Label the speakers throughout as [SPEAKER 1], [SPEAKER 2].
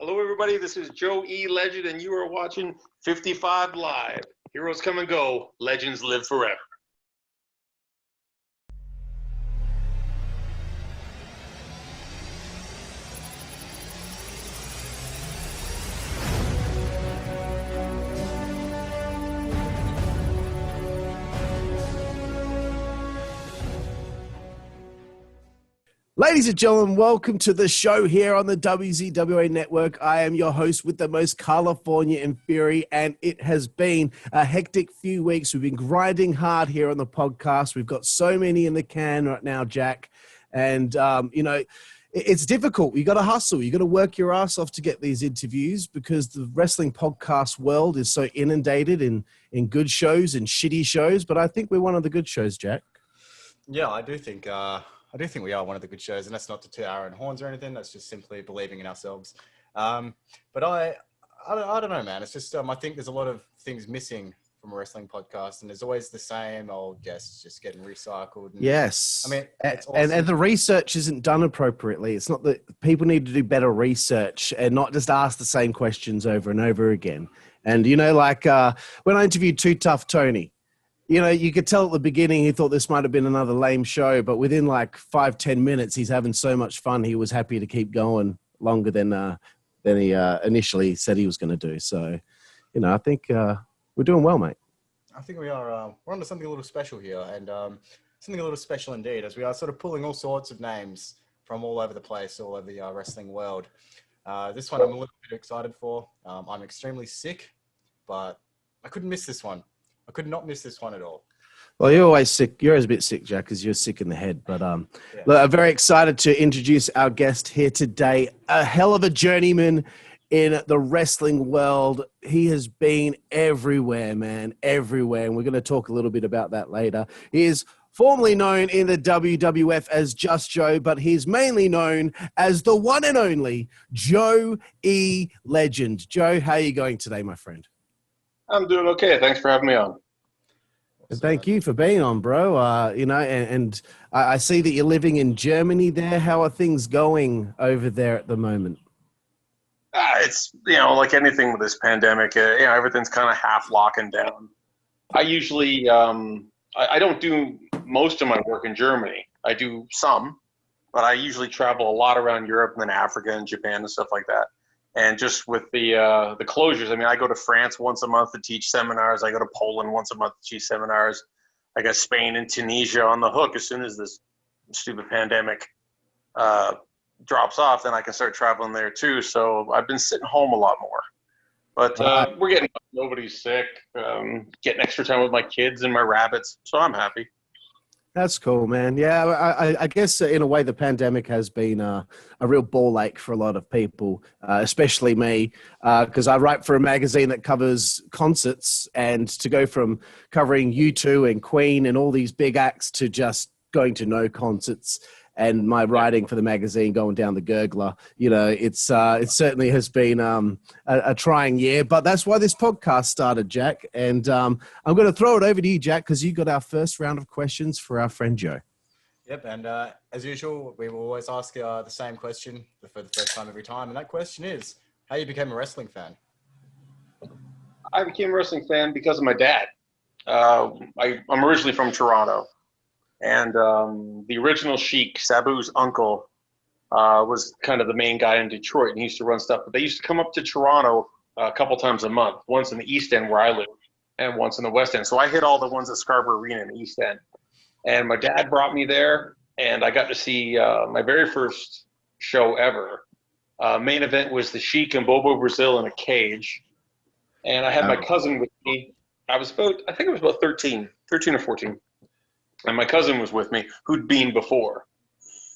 [SPEAKER 1] Hello, everybody. This is Joe E. Legend, and you are watching 55 Live. Heroes come and go. Legends live forever.
[SPEAKER 2] Ladies and gentlemen, welcome to the show here on the WZWA Network. I am your host with the most, Karlifornia Infirri, and it has been a hectic few weeks. We've been grinding hard here on the podcast. We've got so many in the can right now, Jack, and it's difficult. You got to hustle. You got to work your ass off to get these interviews because the wrestling podcast world is so inundated in good shows and shitty shows. But I think we're one of the good shows, Jack.
[SPEAKER 3] Yeah, I do think we are one of the good shows, and that's not to toot our own horns or anything. That's just simply believing in ourselves. But I don't know, man. It's just I think there's a lot of things missing from a wrestling podcast, and there's always the same old guests just getting recycled. And,
[SPEAKER 2] yes,
[SPEAKER 3] I mean, it's awesome.
[SPEAKER 2] and the research isn't done appropriately. It's not that people need to do better research and not just ask the same questions over and over again. And when I interviewed Too Tough Tony. You could tell at the beginning he thought this might have been another lame show, but within like 5-10 minutes, he's having so much fun. He was happy to keep going longer than he initially said he was going to do. So, I think we're doing well, mate.
[SPEAKER 3] I think we are. We're onto something a little special here, and something a little special indeed, as we are sort of pulling all sorts of names from all over the place, all over the wrestling world. This one I'm a little bit excited for. I'm extremely sick, but I couldn't miss this one. I could not miss this one at all.
[SPEAKER 2] Well, you're always sick. You're always a bit sick, Jack, because you're sick in the head. But look, I'm very excited to introduce our guest here today. A hell of a journeyman in the wrestling world. He has been everywhere, man, everywhere. And we're going to talk a little bit about that later. He is formerly known in the WWF as Just Joe, but he's mainly known as the one and only Joe E. Legend. Joe, how are you going today, my friend?
[SPEAKER 1] I'm doing okay. Thanks for having me on.
[SPEAKER 2] Thank you for being on, bro. And I see that you're living in Germany there. How are things going over there at the moment?
[SPEAKER 1] It's, like anything with this pandemic, everything's kind of half locking down. I usually, I don't do most of my work in Germany. I do some, but I usually travel a lot around Europe and then Africa and Japan and stuff like that. And just with the closures, I go to France once a month to teach seminars. I go to Poland once a month to teach seminars. I got Spain and Tunisia on the hook. As soon as this stupid pandemic drops off, then I can start traveling there too. So I've been sitting home a lot more. But we're getting – nobody's sick. Getting extra time with my kids and my rabbits. So I'm happy.
[SPEAKER 2] That's cool, man. Yeah, I guess in a way the pandemic has been a real ball ache for a lot of people, especially me, because I write for a magazine that covers concerts, and to go from covering U2 and Queen and all these big acts to just going to no concerts and my writing for the magazine going down the gurgler, it certainly has been a trying year, but that's why this podcast started, Jack. And I'm going to throw it over to you, Jack, because you got our first round of questions for our friend Joe.
[SPEAKER 3] Yep, and as usual, we will always ask the same question for the first time every time, and that question is, how you became a wrestling fan?
[SPEAKER 1] I became a wrestling fan because of my dad. I'm originally from Toronto. And the original Sheik, Sabu's uncle, was kind of the main guy in Detroit, and he used to run stuff. But they used to come up to Toronto a couple times a month, once in the East End where I live, and once in the West End. So I hit all the ones at Scarborough Arena in the East End. And my dad brought me there, and I got to see my very first show ever. Main event was the Sheik and Bobo Brazil in a cage. And I had my cousin with me. I think I was about 13 or 14. And my cousin was with me, who'd been before.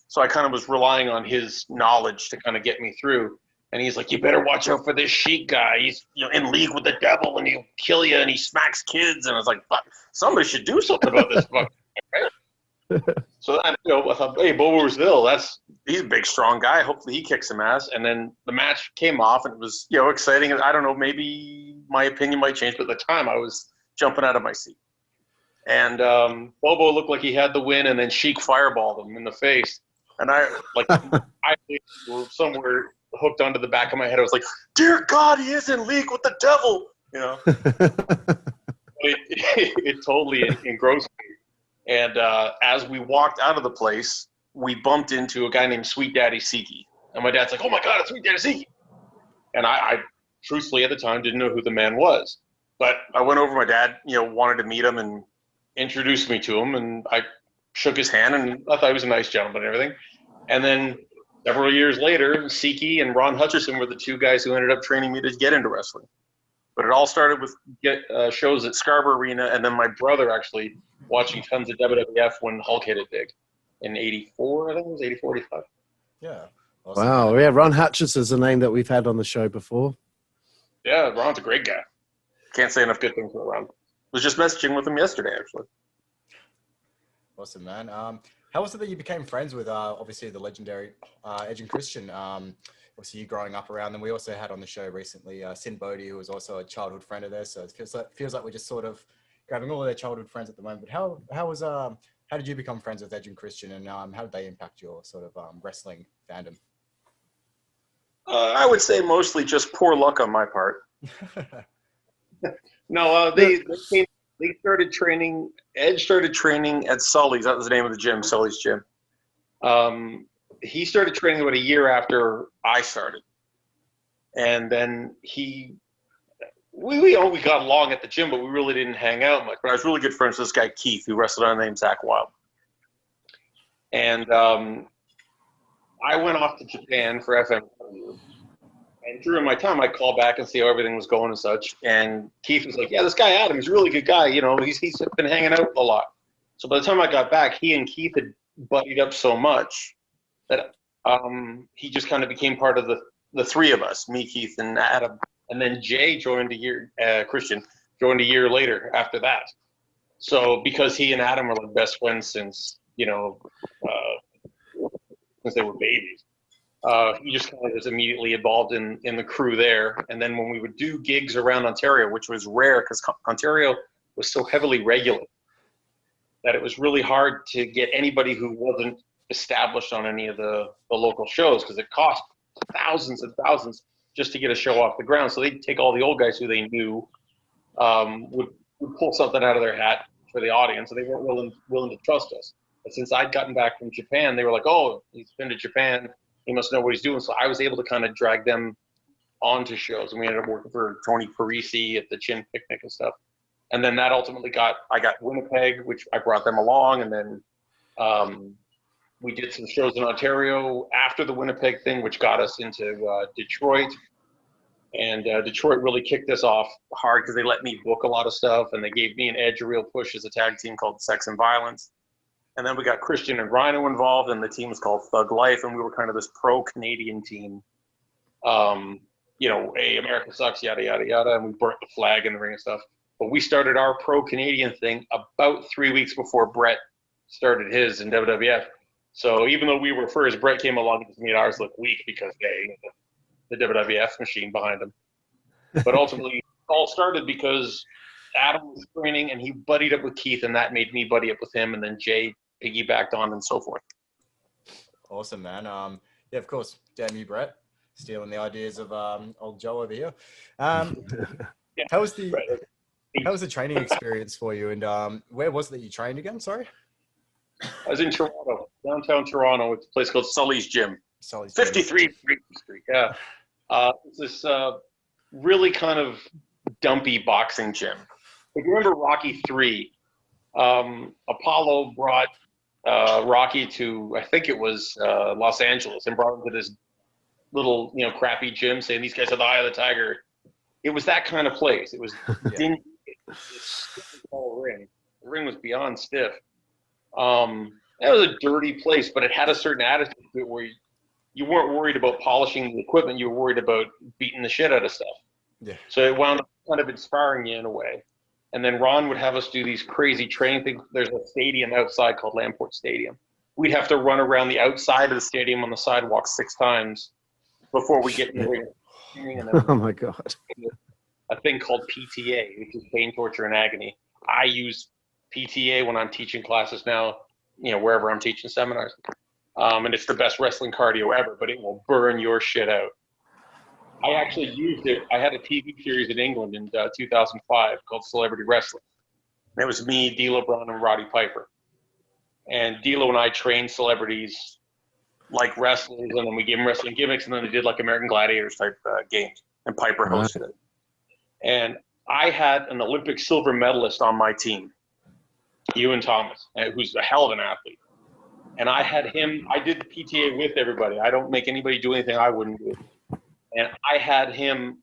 [SPEAKER 1] So I kind of was relying on his knowledge to kind of get me through. And he's like, you better watch out for this Sheik guy. He's in league with the devil, and he'll kill you, and he smacks kids. And I was like, fuck, somebody should do something about this fucking guy, right? So I thought, hey, Bobo Brazil, he's a big, strong guy. Hopefully he kicks some ass. And then the match came off, and it was exciting. I don't know, maybe my opinion might change, but at the time I was jumping out of my seat. And Bobo looked like he had the win, and then Sheik fireballed him in the face. And I were somewhere hooked onto the back of my head. I was like, "Dear God, he is in league with the devil," you know. It totally engrossed me. And as we walked out of the place, we bumped into a guy named Sweet Daddy Siki. And my dad's like, "Oh my God, it's Sweet Daddy Siki." And I truthfully at the time didn't know who the man was. But I went over, my dad, wanted to meet him and introduced me to him. And I shook his hand and I thought he was a nice gentleman and everything. And then several years later, Siki and Ron Hutcherson were the two guys who ended up training me to get into wrestling. But it all started with shows at Scarborough Arena, and then my brother actually watching tons of WWF when Hulk hit it big in '84. I think it was '84, '85.
[SPEAKER 3] Yeah. Awesome.
[SPEAKER 2] Wow. Yeah, Ron Hutchison's a name that we've had on the show before.
[SPEAKER 1] Yeah, Ron's a great guy. Can't say enough good things about Ron. Was just messaging with him yesterday, actually.
[SPEAKER 3] Awesome, man. How was it that you became friends with, obviously, the legendary Edge and Christian? Obviously, you growing up around them. We also had on the show recently Sin Bodhi, who was also a childhood friend of theirs. So it feels like we're just sort of grabbing all of their childhood friends at the moment. But how did you become friends with Edge and Christian, and how did they impact your sort of wrestling fandom?
[SPEAKER 1] I would say mostly just poor luck on my part. No, they started training. Edge started training at Sully's. That was the name of the gym, Sully's Gym. He started training about a year after I started. And then we got along at the gym, but we really didn't hang out much. But I was really good friends with this guy, Keith, who wrestled under the name Zach Wild. And I went off to Japan for FMW. And during my time, I'd call back and see how everything was going and such. And Keith was like, "Yeah, this guy Adam, he's a really good guy. He's been hanging out a lot." So by the time I got back, he and Keith had buddied up so much that he just kind of became part of the three of us, me, Keith, and Adam. And then Jay joined Christian joined a year later after that. So because he and Adam were like best friends since they were babies, he just kind of was immediately involved in the crew there. And then when we would do gigs around Ontario, which was rare because Ontario was so heavily regulated that it was really hard to get anybody who wasn't established on any of the local shows, because it cost thousands and thousands just to get a show off the ground. So they'd take all the old guys who they knew would pull something out of their hat for the audience, and they weren't willing to trust us. But since I'd gotten back from Japan, they were like, "Oh, he's been to Japan. He must know what he's doing." So I was able to kind of drag them onto shows, and we ended up working for Tony Parisi at the Chin Picnic and stuff. And then that ultimately I got Winnipeg, which I brought them along, and then we did some shows in Ontario after the Winnipeg thing, which got us into Detroit. And Detroit really kicked us off hard because they let me book a lot of stuff, and they gave me and Edge a real push as a tag team called Sex and Violence. And then we got Christian and Rhino involved, and the team was called Thug Life, and we were kind of this pro-Canadian team. America sucks, yada, yada, yada, and we burnt the flag in the ring and stuff. But we started our pro-Canadian thing about 3 weeks before Brett started his in WWF. So even though we were first, Brett came along and just made ours look weak because the WWF machine behind him. But ultimately, it all started because Adam was training and he buddied up with Keith, and that made me buddy up with him, and then Jay piggybacked on and so forth.
[SPEAKER 3] Awesome, man. Yeah, of course. Damn you, Brett. Stealing the ideas of old Joe over here.
[SPEAKER 1] Yeah.
[SPEAKER 3] How was the training experience for you? And where was it that you trained again? Sorry?
[SPEAKER 1] I was in Toronto, downtown Toronto, with a place called Sully's Gym. 53 Street, yeah. It's this really kind of dumpy boxing gym. If you remember Rocky 3, Apollo brought Rocky to, I think it was Los Angeles, and brought him to this little, crappy gym, saying these guys are the eye of the tiger. It was that kind of place. It was dingy. Ring. The ring was beyond stiff. It was a dirty place, but it had a certain attitude to it where you weren't worried about polishing the equipment. You were worried about beating the shit out of stuff.
[SPEAKER 3] Yeah.
[SPEAKER 1] So it wound up kind of inspiring you in a way. And then Ron would have us do these crazy training things. There's a stadium outside called Lamport Stadium. We'd have to run around the outside of the stadium on the sidewalk 6 times before we get in the ring. And then
[SPEAKER 2] Oh my God.
[SPEAKER 1] a thing called PTA, which is pain, torture, and agony. I use PTA when I'm teaching classes now, wherever I'm teaching seminars. And it's the best wrestling cardio ever, but it will burn your shit out. I actually used it. I had a TV series in England in 2005 called Celebrity Wrestling. And it was me, D'Lo Brown, and Roddy Piper. And D'Lo and I trained celebrities like wrestlers, and then we gave them wrestling gimmicks, and then they did like American Gladiators type games, and Piper hosted it. And I had an Olympic silver medalist on my team, Ewan Thomas, who's a hell of an athlete. And I had him, I did the PTA with everybody. I don't make anybody do anything I wouldn't do. And I had him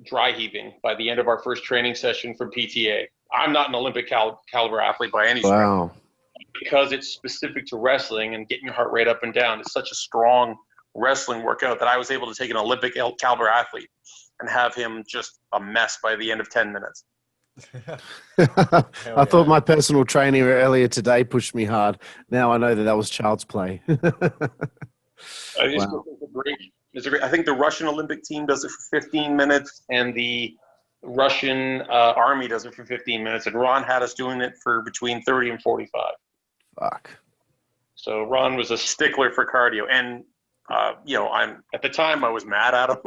[SPEAKER 1] dry heaving by the end of our first training session for PTA. I'm not an Olympic caliber athlete by any stretch.
[SPEAKER 2] Wow.
[SPEAKER 1] Because it's specific to wrestling and getting your heart rate up and down. It's such a strong wrestling workout that I was able to take an Olympic caliber athlete and have him just a mess by the end of 10 minutes.
[SPEAKER 2] I thought my personal trainer earlier today pushed me hard. Now I know that was child's play.
[SPEAKER 1] I think the Russian Olympic team does it for 15 minutes, and the Russian Army does it for 15 minutes, and Ron had us doing it for between 30 and 45.
[SPEAKER 2] Fuck.
[SPEAKER 1] So Ron was a stickler for cardio, and at the time I was mad at him,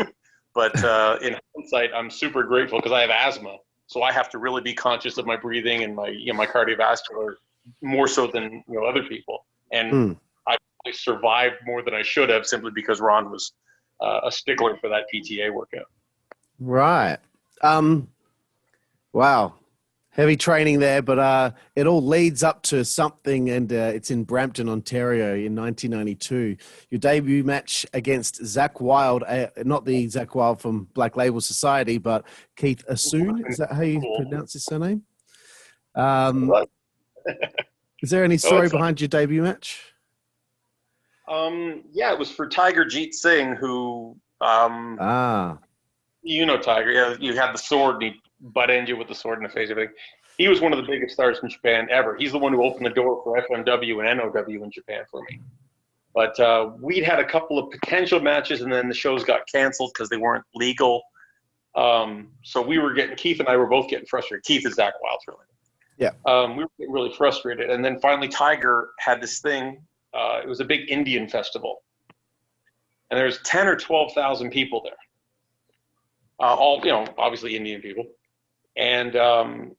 [SPEAKER 1] but in hindsight, I'm super grateful because I have asthma, so I have to really be conscious of my breathing and my cardiovascular more so than other people, and I survived more than I should have simply because Ron was a stickler for that PTA workout.
[SPEAKER 2] Right. Wow. Heavy training there, but it all leads up to something, and it's in Brampton, Ontario in 1992. Your debut match against Zach Wild, not the Zach Wild from Black Label Society, but Keith Assoon. Is that how you pronounce his surname? Is there any story behind your debut match?
[SPEAKER 1] Yeah, it was for Tiger Jeet Singh, who Tiger. Yeah, you had the sword, and he butt-ended you with the sword in the face. Everything. He was one of the biggest stars in Japan ever. He's the one who opened the door for FMW and NOW in Japan for me. But we'd had a couple of potential matches, and then the shows got canceled because they weren't legal. So Keith and I were both getting frustrated. Keith is Zach Wild, really.
[SPEAKER 2] Yeah.
[SPEAKER 1] We were getting really frustrated. And then finally Tiger had this thing. It was a big Indian festival. And there's 10 or 12,000 people there. All, obviously Indian people. And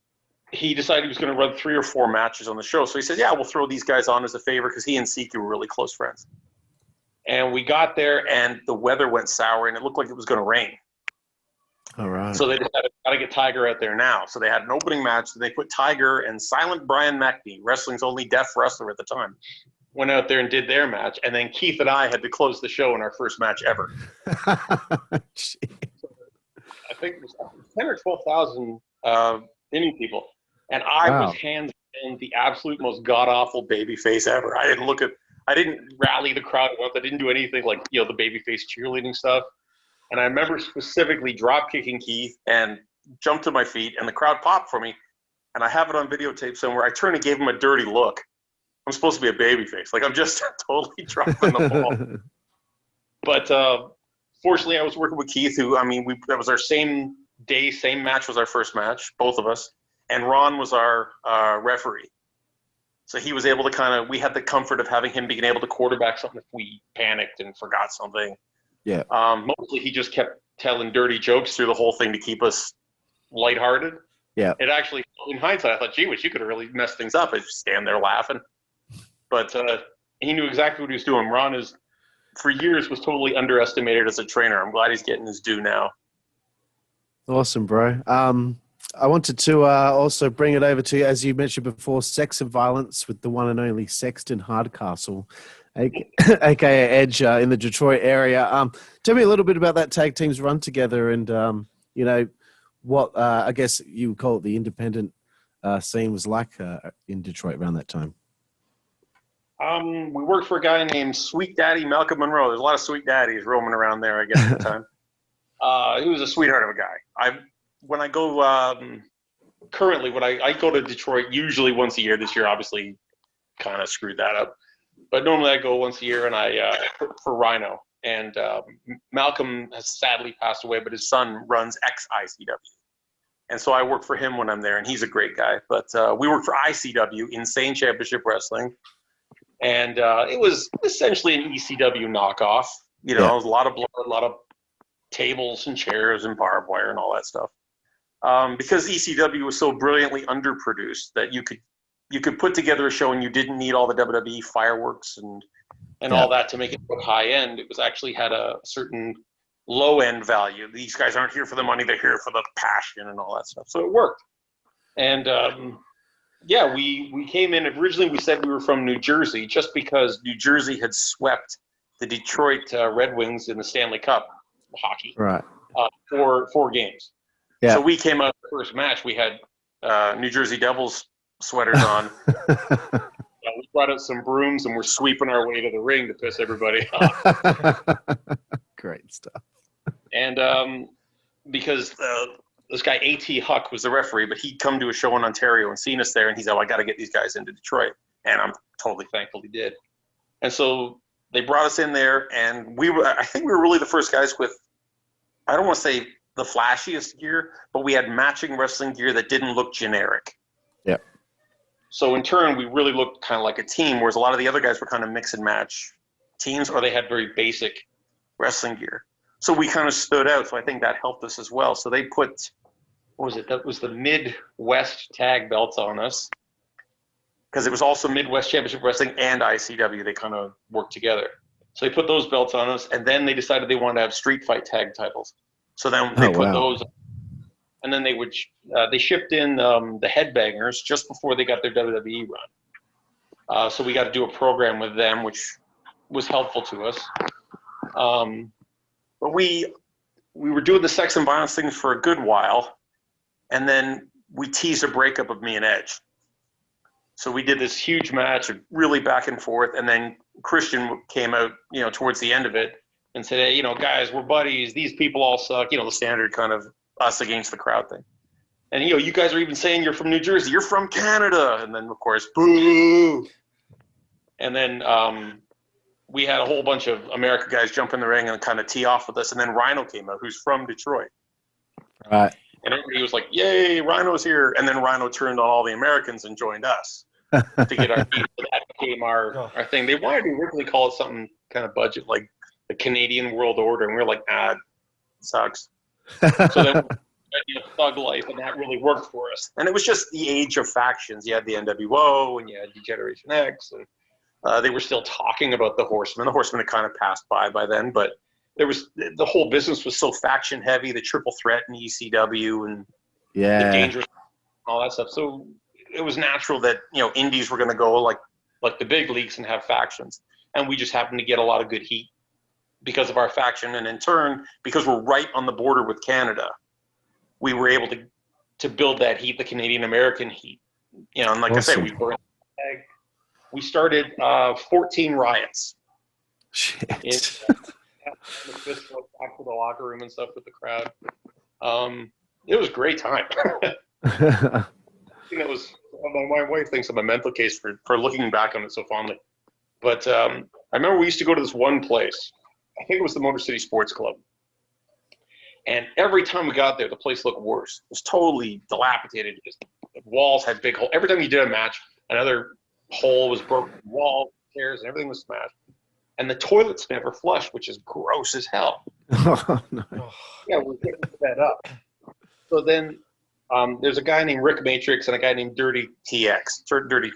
[SPEAKER 1] he decided he was going to run 3 or 4 matches on the show. So he said, yeah, we'll throw these guys on as a favor because he and Siki were really close friends. And we got there, and the weather went sour, and it looked like it was going to rain.
[SPEAKER 2] All right.
[SPEAKER 1] So they decided, got to get Tiger out there now. So they had an opening match, and they put Tiger and Silent Brian McNee, wrestling's only deaf wrestler at the time, went out there and did their match. And then Keith and I had to close the show in our first match ever. I think it was 10 or 12,000 Indian people. And I was hands down the absolute most god-awful babyface ever. I didn't rally the crowd once. I didn't do anything like, the babyface cheerleading stuff. And I remember specifically drop-kicking Keith and jumped to my feet, and the crowd popped for me. And I have it on videotape somewhere. I turned and gave him a dirty look. I'm supposed to be a babyface. Like, I'm just totally dropping the ball. But fortunately, I was working with Keith, who, that was our same day, same match was our first match, both of us. And Ron was our referee. So he was able to we had the comfort of having him being able to quarterback something if we panicked and forgot something.
[SPEAKER 2] Yeah.
[SPEAKER 1] Mostly he just kept telling dirty jokes through the whole thing to keep us lighthearted. Yeah. It actually, in hindsight, I thought, gee whiz, you could have really messed things up. I just stand there laughing. But he knew exactly what he was doing. Ron for years, was totally underestimated as a trainer. I'm glad he's getting his due now.
[SPEAKER 2] Awesome, bro. I wanted to also bring it over to, as you mentioned before, Sex and Violence with the one and only Sexton Hardcastle, aka Edge, in the Detroit area. Tell me a little bit about that tag team's run together, and what I guess you would call it the independent scene was like in Detroit around that time.
[SPEAKER 1] We worked for a guy named Sweet Daddy Malcolm Monroe. There's a lot of sweet daddies roaming around there, I guess, at the time. He was a sweetheart of a guy. When I go currently, when I go to Detroit usually once a year. This year, obviously, kind of screwed that up. But normally I go once a year, and I for Rhino. And Malcolm has sadly passed away, but his son runs ex-ICW. And so I work for him when I'm there, and he's a great guy. But we work for ICW, Insane Championship Wrestling. And it was essentially an ECW knockoff. It was a lot of blood, a lot of tables and chairs and barbed wire and all that stuff. Because ECW was so brilliantly underproduced that you could put together a show and you didn't need all the WWE fireworks and all that to make it look high end. It was actually had a certain low end value. These guys aren't here for the money; they're here for the passion and all that stuff. So it worked. And we came in. Originally, we said we were from New Jersey, just because New Jersey had swept the Detroit Red Wings in the Stanley Cup hockey,
[SPEAKER 2] right?
[SPEAKER 1] For 4 games.
[SPEAKER 2] Yeah.
[SPEAKER 1] So we came out the first match. We had New Jersey Devils sweaters on. We brought out some brooms and we're sweeping our way to the ring to piss everybody off.
[SPEAKER 2] Great stuff.
[SPEAKER 1] And because this guy A.T. Huck was the referee, but he'd come to a show in Ontario and seen us there, and he's like, I got to get these guys into Detroit. And I'm totally thankful he did. And so they brought us in there, and I think we were really the first guys with, I don't want to say the flashiest gear, but we had matching wrestling gear that didn't look generic.
[SPEAKER 2] Yeah.
[SPEAKER 1] So in turn, we really looked kind of like a team, whereas a lot of the other guys were kind of mix and match teams, or they had very basic wrestling gear. So we kind of stood out. So I think that helped us as well. So they put, what was it? That was the Midwest tag belts on us, because it was also Midwest Championship Wrestling and ICW. They kind of worked together. So they put those belts on us, and then they decided they wanted to have street fight tag titles. So then they put those, and then they shipped in the Headbangers just before they got their WWE run. So we got to do a program with them, which was helpful to us. But we were doing the sex and violence things for a good while, and then we teased a breakup of me and Edge. So we did this huge match, really back and forth, and then Christian came out, towards the end of it and said, hey, guys, we're buddies. These people all suck. The standard kind of us against the crowd thing. And, you guys are even saying you're from New Jersey. You're from Canada. And then, of course, boo. And then we had a whole bunch of American guys jump in the ring and kind of tee off with us. And then Rhino came out, who's from Detroit.
[SPEAKER 2] Right.
[SPEAKER 1] And everybody was like, yay, Rhino's here. And then Rhino turned on all the Americans and joined us to get our feet. So that became our thing. They wanted to originally call it something kind of budget, like the Canadian World Order. And we were like, it sucks. So then Thug Life, and that really worked for us. And it was just the age of factions. You had the NWO, and you had Generation X, and they were still talking about the Horsemen. The Horsemen had kind of passed by then, but the whole business was so faction heavy, the Triple Threat and ECW and the Dangerous, all that stuff. So it was natural that indies were going to go like the big leagues and have factions, and we just happened to get a lot of good heat because of our faction, and in turn, because we're right on the border with Canada, we were able to build that heat, the Canadian-American heat. And like
[SPEAKER 2] awesome.
[SPEAKER 1] I say, we started 14 riots.
[SPEAKER 2] Shit.
[SPEAKER 1] Back to the locker room and stuff with the crowd. It was a great time. I think it was, my wife thinks I'm a mental case for looking back on it so fondly. But I remember we used to go to this one place. I think it was the Motor City Sports Club. And every time we got there, the place looked worse. It was totally dilapidated. Just, the walls had big holes. Every time you did a match, another hole was broken. Walls, chairs, and everything was smashed. And the toilets never flushed, which is gross as hell.
[SPEAKER 2] Oh, no.
[SPEAKER 1] Yeah, we're getting fed up. So then there's a guy named Rick Matrix and a guy named Dirty Tex doing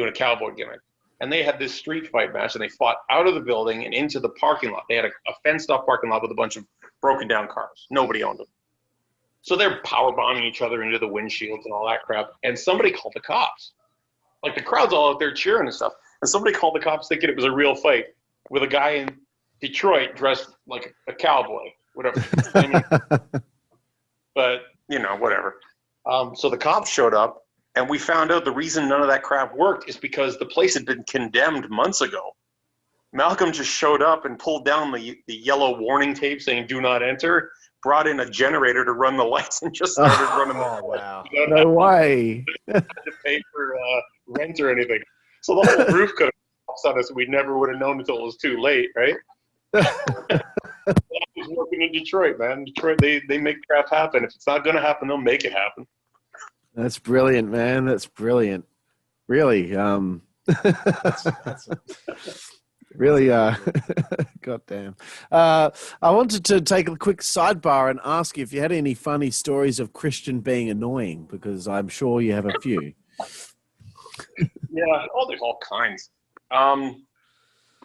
[SPEAKER 1] a cowboy gimmick. And they had this street fight match, and they fought out of the building and into the parking lot. They had a fenced-off parking lot with a bunch of broken-down cars. Nobody owned them. So they're power bombing each other into the windshields and all that crap. And somebody called the cops. Like, the crowd's all out there cheering and stuff. And somebody called the cops thinking it was a real fight with a guy in Detroit dressed like a cowboy, whatever. But, whatever. So the cops showed up. And we found out the reason none of that crap worked is because the place had been condemned months ago. Malcolm just showed up and pulled down the yellow warning tape saying "Do not enter," brought in a generator to run the lights, and just started running the lights.
[SPEAKER 2] Wow. No way.
[SPEAKER 1] Had to pay for rent or anything. So the whole roof could have fallen on us, and we never would have known until it was too late, right? I was working in Detroit, man. Detroit, they make crap happen. If it's not going to happen, they'll make it happen.
[SPEAKER 2] That's brilliant, man. That's brilliant. Really. Really, goddamn. I wanted to take a quick sidebar and ask you if you had any funny stories of Christian being annoying, because I'm sure you have a few.
[SPEAKER 1] Yeah, oh, there's all kinds.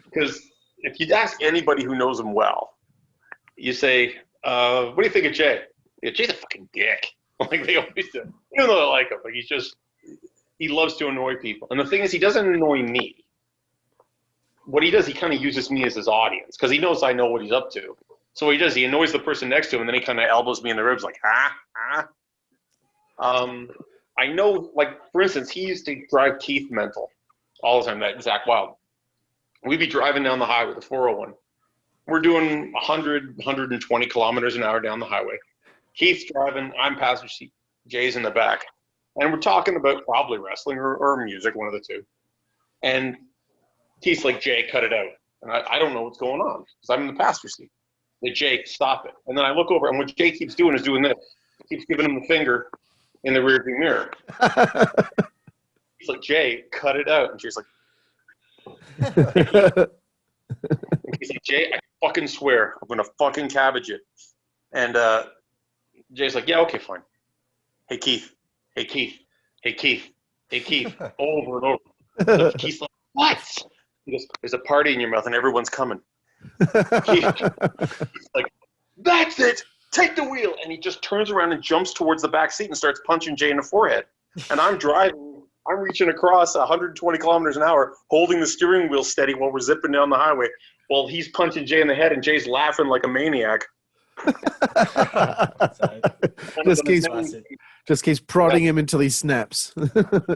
[SPEAKER 1] Because if you ask anybody who knows him well, you say, what do you think of Jay? Yeah, Jay's a fucking dick. Like they always do. Even though I like him, like he loves to annoy people. And the thing is, he doesn't annoy me. What he does, he kind of uses me as his audience because he knows I know what he's up to. So what he does, he annoys the person next to him, and then he kind of elbows me in the ribs like, I know, like, for instance, he used to drive Keith mental all the time, that Zach Wild. We'd be driving down the highway, the 401. We're doing 100, 120 kilometers an hour down the highway. Keith's driving, I'm passenger seat, Jay's in the back. And we're talking about probably wrestling or music, one of the two. And Keith's like, Jay, cut it out. And I don't know what's going on because I'm in the passenger seat. Like, Jay, stop it. And then I look over, and what Jay keeps doing is doing this. He keeps giving him the finger in the rearview mirror. He's like, Jay, cut it out. And Jay's like, he's like, Jay, I fucking swear, I'm going to fucking cabbage it. And Jay's like, yeah, okay, fine. Hey, Keith. Hey, Keith. Hey, Keith. Hey, Keith. Over and over. Keith's like, what? He goes, there's a party in your mouth and everyone's coming. He's like, that's it. Take the wheel. And he just turns around and jumps towards the back seat and starts punching Jay in the forehead. And I'm driving. I'm reaching across 120 kilometers an hour, holding the steering wheel steady while we're zipping down the highway. While he's punching Jay in the head and Jay's laughing like a maniac.
[SPEAKER 2] just keeps prodding him until he snaps.
[SPEAKER 1] Exactly.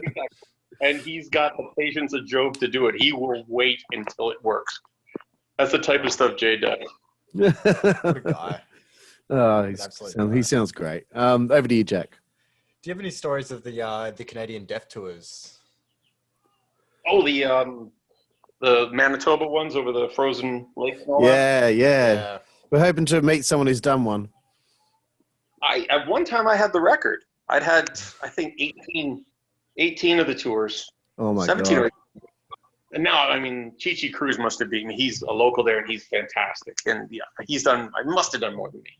[SPEAKER 1] And he's got the patience of Job to do it. He will wait until it works. That's the type of stuff Jay does.
[SPEAKER 3] What a guy.
[SPEAKER 2] Oh, he sounds great. Over to you, Jack.
[SPEAKER 3] Do you have any stories of the Canadian death tours?
[SPEAKER 1] Oh, the Manitoba ones over the frozen lakes and all that?
[SPEAKER 2] Yeah. We're hoping to meet someone who's done one.
[SPEAKER 1] At one time I had the record. I'd had, I think, 18 of the tours.
[SPEAKER 2] Oh my
[SPEAKER 1] 17
[SPEAKER 2] God.
[SPEAKER 1] Or 18. And now, I mean, Chi Cruz must have beaten me. He's a local there and he's fantastic. And yeah, I must have done more than me.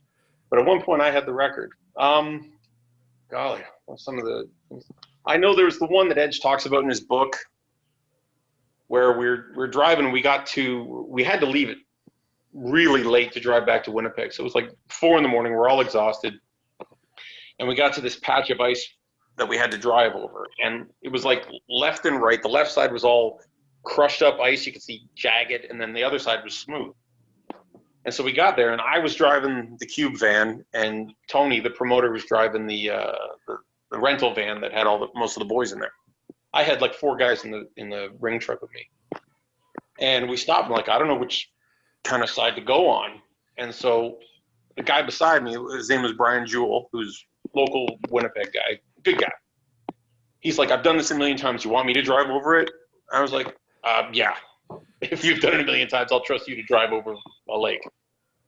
[SPEAKER 1] But at one point I had the record. Golly, some of the, I know there's the one that Edge talks about in his book where we're driving. We had to leave it really late to drive back to Winnipeg. So it was like 4 a.m. We're all exhausted. And we got to this patch of ice that we had to drive over. And it was like left and right. The left side was all crushed up ice. You could see jagged. And then the other side was smooth. And so we got there, and I was driving the Cube van, and Tony, the promoter, was driving the rental van that had most of the boys in there. I had like 4 guys in the ring truck with me. And we stopped. I'm like, I don't know which kind of side to go on. And so the guy beside me, his name was Brian Jewell, who's local Winnipeg guy, good guy. He's like, I've done this a million times. You want me to drive over it? I was like, yeah. If you've done it a million times, I'll trust you to drive over a lake.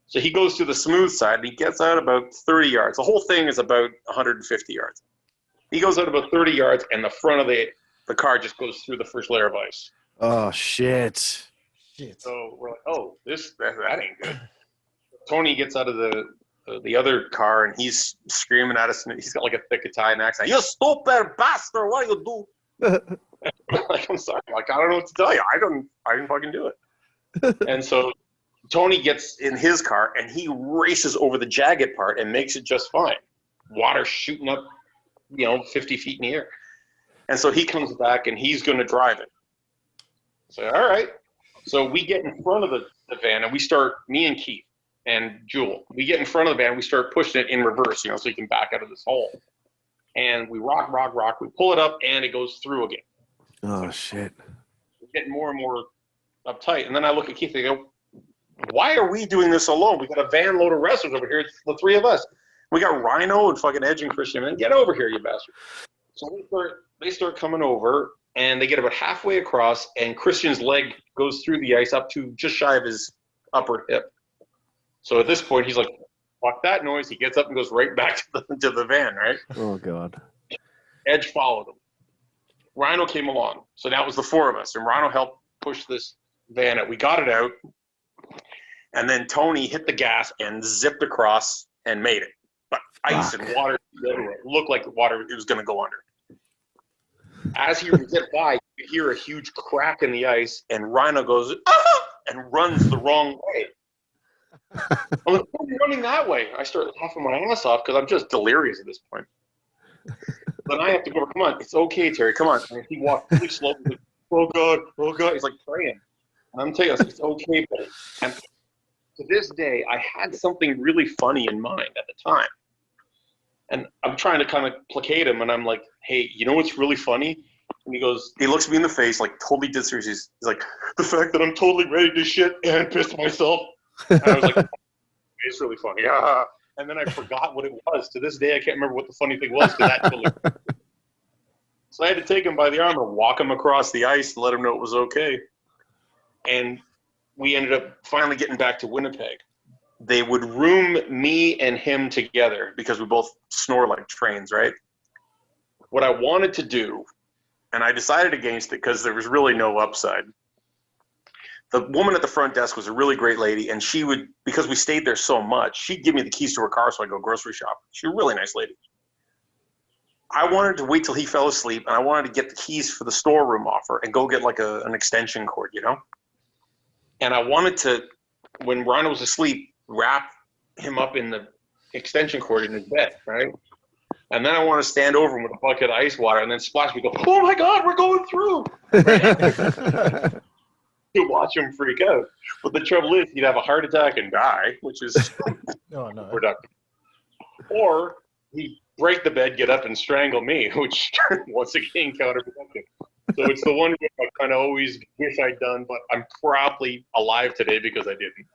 [SPEAKER 1] So he goes to the smooth side, and he gets out about 30 yards. The whole thing is about 150 yards. He goes out about 30 yards, and the front of the car just goes through the first layer of ice.
[SPEAKER 2] Oh, shit.
[SPEAKER 1] So we're like, oh, that ain't good. Tony gets out of the other car, and he's screaming at us, and he's got like a thick Italian accent. You stupid bastard, what do you do? Like, I'm sorry, like, I don't know what to tell you. I didn't fucking do it. And so Tony gets in his car, and he races over the jagged part and makes it just fine. Water shooting up, 50 feet in the air. And so he comes back, and he's going to drive it. So, all right. So we get in front of the van, and we start, me and Keith and Jewel, we get in front of the van, we start pushing it in reverse, so you can back out of this hole. And we rock, we pull it up, and it goes through again.
[SPEAKER 2] Oh, shit.
[SPEAKER 1] We're getting more and more uptight. And then I look at Keith and I go, why are we doing this alone? We got a van load of wrestlers over here. It's the 3 of us. We got Rhino and fucking Edge and Christian. Man, get over here, you bastard. So they start coming over, and they get about halfway across, and Christian's leg goes through the ice up to just shy of his upper hip. So at this point, he's like, fuck that noise. He gets up and goes right back to the van, right?
[SPEAKER 2] Oh, God.
[SPEAKER 1] Edge followed him. Rhino came along. So now it was the 4 of us, and Rhino helped push this van out. We got it out, and then Tony hit the gas and zipped across and made it. But ice and water everywhere. It looked like the water it was going to go under. As he zipped by, you hear a huge crack in the ice, and Rhino goes, ah! And runs the wrong way. I'm like, "Why are you running that way?" I start laughing my ass off because I'm just delirious at this point. Then I have to go, come on, it's okay, Terry, come on. And he walked really slowly, like, oh God. He's like praying. And I'm telling you, it's okay, buddy. And to this day, I had something really funny in mind at the time. And I'm trying to kind of placate him, and I'm like, hey, you know what's really funny? And he goes, he looks me in the face, like totally dead serious. He's like, the fact that I'm totally ready to shit and piss myself. And I was like, it's really funny. Yeah. And then I forgot what it was. To this day, I can't remember what the funny thing was. That totally... So I had to take him by the arm and walk him across the ice and let him know it was okay. And we ended up finally getting back to Winnipeg. They would room me and him together because we both snore like trains, right? What I wanted to do, and I decided against it because there was really no upside. The woman at the front desk was a really great lady, and she would, because we stayed there so much, she'd give me the keys to her car so I'd go grocery shop. She was a really nice lady. I wanted to wait till he fell asleep, and I wanted to get the keys for the storeroom off her and go get like an extension cord, you know? And I wanted to, when Rhino was asleep, wrap him up in the extension cord in his bed, right? And then I want to stand over him with a bucket of ice water and then splash me, go, oh my God, we're going through. Right? To watch him freak out. But the trouble is, he'd have a heart attack and die, which is productive. Or he'd break the bed, get up, and strangle me, which once again counterproductive. So it's the one I kind of always wish I'd done, but I'm probably alive today because I didn't.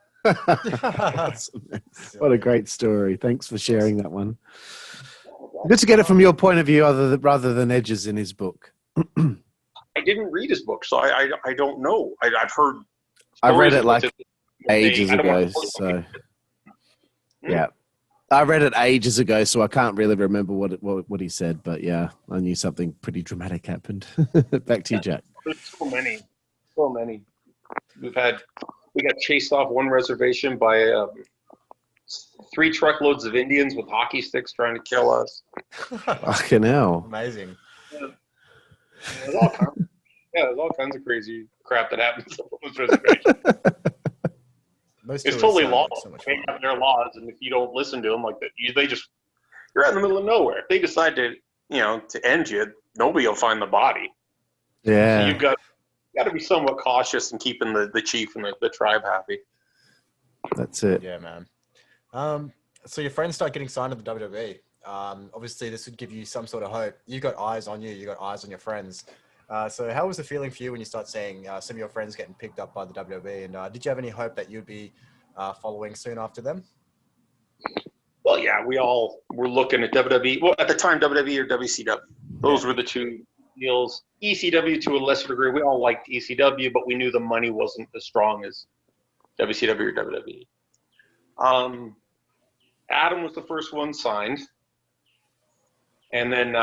[SPEAKER 2] What a great story. Thanks for sharing that one. Good to get it from your point of view rather than Edge's in his book.
[SPEAKER 1] I didn't read his book, so I don't know. I've heard.
[SPEAKER 2] I read it like ages ago, so yeah. I read it ages ago, so I can't really remember what he said. But yeah, I knew something pretty dramatic happened. Back to you, Jack.
[SPEAKER 1] There's so many. We got chased off one reservation by 3 truckloads of Indians with hockey sticks trying to kill us.
[SPEAKER 2] Fucking hell!
[SPEAKER 3] Amazing.
[SPEAKER 1] Yeah. There's all kinds of crazy crap that happens on those reservations. It's totally lawless. They have their laws, and if you don't listen to them like that, you're out in the middle of nowhere. If they decide to end you, nobody will find the body.
[SPEAKER 2] Yeah.
[SPEAKER 1] So you've got to be somewhat cautious in keeping the chief and the tribe happy.
[SPEAKER 2] That's it.
[SPEAKER 3] Yeah, man. So your friends start getting signed to the WWE. Obviously, this would give you some sort of hope. You got eyes on you. You got eyes on your friends. So how was the feeling for you when you start seeing some of your friends getting picked up by the WWE? And did you have any hope that you'd be following soon after them?
[SPEAKER 1] Well, yeah, we all were looking at WWE. Well, at the time, WWE or WCW. Those were the two deals. ECW to a lesser degree. We all liked ECW, but we knew the money wasn't as strong as WCW or WWE. Adam was the first one signed. And then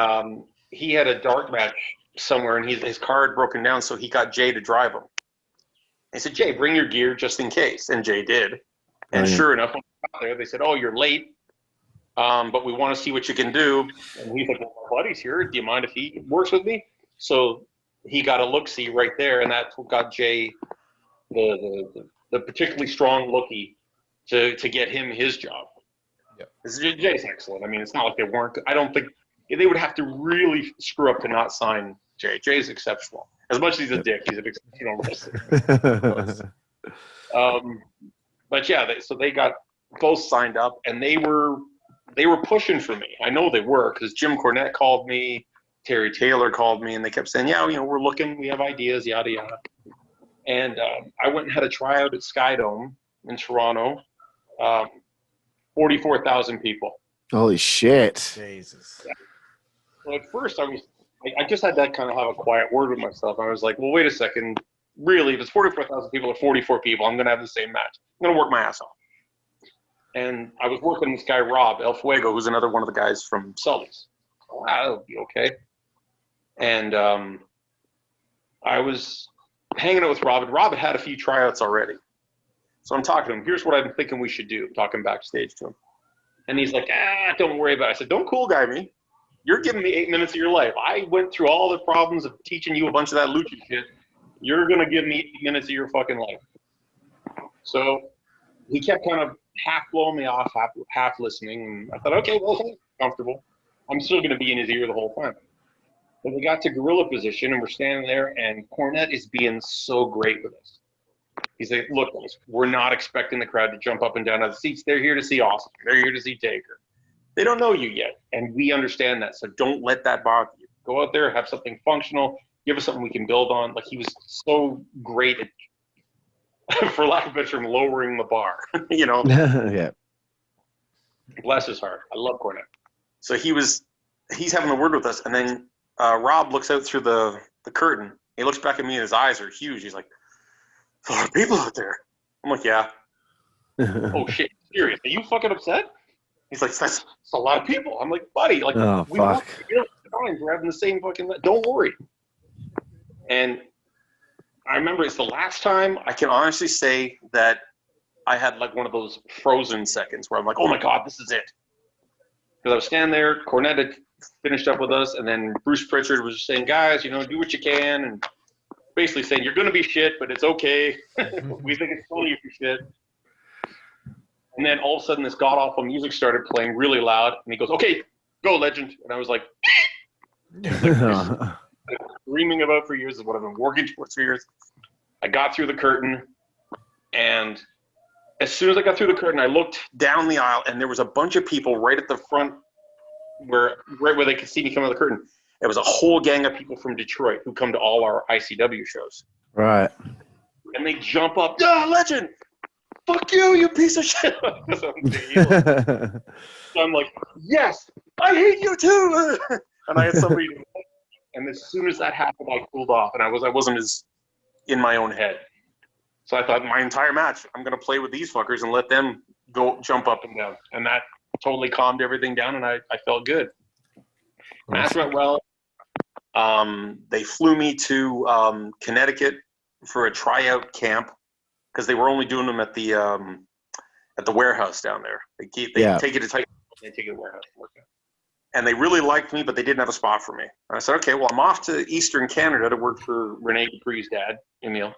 [SPEAKER 1] he had a dark match somewhere, and his car had broken down, so he got Jay to drive him. He said, Jay, bring your gear just in case. And Jay did. And sure enough, when we got there, they said, oh, you're late, but we want to see what you can do. And he's like, well, my buddy's here. Do you mind if he works with me? So he got a look-see right there, and that's what got Jay the particularly strong lookie to get him his job. Yeah. Jay's excellent. I mean, it's not like they weren't. I don't think they would have to really screw up to not sign Jay. Jay's exceptional. As much as he's a dick, he's an exceptional wrestler. But yeah, so they got both signed up, and they were pushing for me. I know they were, because Jim Cornette called me, Terry Taylor called me, and they kept saying, yeah, we're looking, we have ideas, yada yada. And I went and had a tryout at Skydome in Toronto. 44,000 people.
[SPEAKER 2] Holy shit!
[SPEAKER 3] Jesus.
[SPEAKER 1] Yeah. So at first, I just had that kind of have a quiet word with myself. I was like, well, wait a second. Really, if it's 44,000 people or 44 people, I'm going to have the same match. I'm going to work my ass off. And I was working with this guy, Rob El Fuego, who's another one of the guys from Sully's. Oh, that'll be okay. And I was hanging out with Rob, and Rob had a few tryouts already. So I'm talking to him. Here's what I'm thinking we should do. I'm talking backstage to him. And he's like, don't worry about it. I said, don't cool guy me. You're giving me 8 minutes of your life. I went through all the problems of teaching you a bunch of that lucha shit. You're going to give me 8 minutes of your fucking life. So he kept kind of half blowing me off, half listening. And I thought, okay, well, comfortable. I'm still going to be in his ear the whole time. But we got to gorilla position, and we're standing there, and Cornette is being so great with us. He's like, look, guys, we're not expecting the crowd to jump up and down out of the seats. They're here to see Austin. They're here to see Taker. They don't know you yet, and we understand that. So don't let that bother you. Go out there, have something functional, give us something we can build on. Like, he was so great at, for lack of a better term, lowering the bar, you know?
[SPEAKER 2] Yeah.
[SPEAKER 1] Bless his heart. I love Cornette. So he's having a word with us, and then Rob looks out through the curtain. He looks back at me, and his eyes are huge. He's like, "There's a lot of people out there." I'm like, "Yeah." "Oh shit, serious? Are you fucking upset?" He's like, "That's a lot of people." I'm like, "Buddy, like,
[SPEAKER 2] Oh,
[SPEAKER 1] we
[SPEAKER 2] fuck.
[SPEAKER 1] we're having the same fucking. Don't worry." And I remember it's the last time I can honestly say that I had like one of those frozen seconds where I'm like, "Oh my god, this is it." Because I was standing there, Cornette had finished up with us, and then Bruce Pritchard was just saying, "Guys, you know, do what you can," and basically saying, "You're going to be shit, but it's okay. We think it's funny if you're shit." And then all of a sudden, this god-awful music started playing really loud, and he goes, "Okay, go, legend." And I was like, dreaming about for years is what I've been working towards for years. I got through the curtain, and as soon as I got through the curtain, I looked down the aisle, and there was a bunch of people right at the front, right where they could see me come out of the curtain. It was a whole gang of people from Detroit who come to all our ICW shows.
[SPEAKER 2] Right.
[SPEAKER 1] And they jump up, "Yeah, legend! Fuck you, you piece of shit!" So I'm like, "Yes, I hate you too!" And I had somebody, and as soon as that happened, I cooled off, and I wasn't as in my own head. So I thought, my entire match, I'm going to play with these fuckers and let them go jump up and down. And that totally calmed everything down, and I felt good. Match went well. They flew me to Connecticut for a tryout camp because they were only doing them at the warehouse down there. They take you to Titan, they take you to the warehouse to work out. And they really liked me, but they didn't have a spot for me. And I said, okay, well, I'm off to Eastern Canada to work for Rene Dupree's dad, Emil,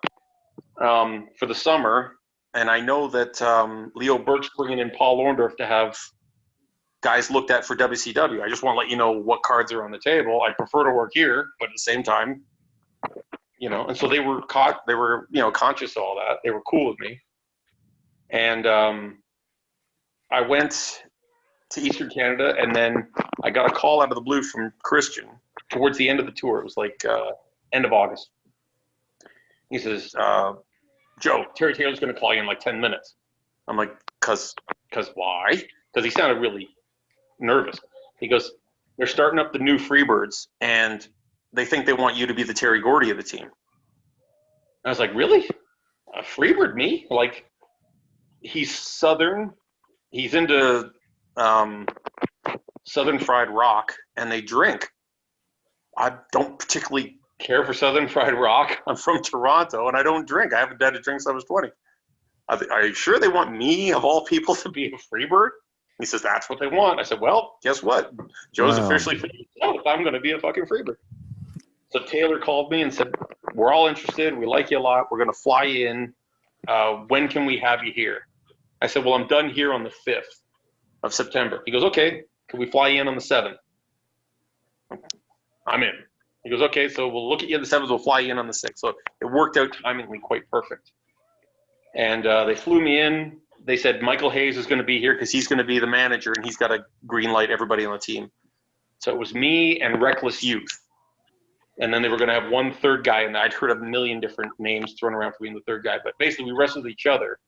[SPEAKER 1] for the summer. And I know that Leo Burke's bringing in Paul Orndorff to have guys looked at for WCW. I just want to let you know what cards are on the table. I prefer to work here, but at the same time, you know. And so they were conscious of all that. They were cool with me. And I went to Eastern Canada, and then I got a call out of the blue from Christian towards the end of the tour. It was like end of August. He says, "Joe, Terry Taylor's going to call you in like 10 minutes. I'm like, cause why? Because he sounded really nervous. He goes, "They're starting up the new Freebirds, and they think they want you to be the Terry Gordy of the team." I was like, "Really? A Freebird, me?" Like, he's Southern. He's into Southern fried rock, and they drink. I don't particularly care for Southern fried rock. I'm from Toronto, and I don't drink. I haven't had a drink since I was 20. Are you sure they want me, of all people, to be a Freebird? He says, "That's what they want." I said, "Well, guess what? Joe's officially free. If I'm going to be a fucking Freebird." So Taylor called me and said, "We're all interested. We like you a lot. We're going to fly you in. When can we have you here?" I said, "Well, I'm done here on the 5th of September." He goes, "Okay. Can we fly you in on the 7th?" I'm in. He goes, "Okay, so we'll look at you on the 7th. We'll fly you in on the 6th. So it worked out timingly quite perfect. And they flew me in. They said Michael Hayes is going to be here because he's going to be the manager, and he's got to green light everybody on the team. So it was me and Reckless Youth. And then they were going to have one third guy, and I'd heard a million different names thrown around for being the third guy. But basically, we wrestled each other.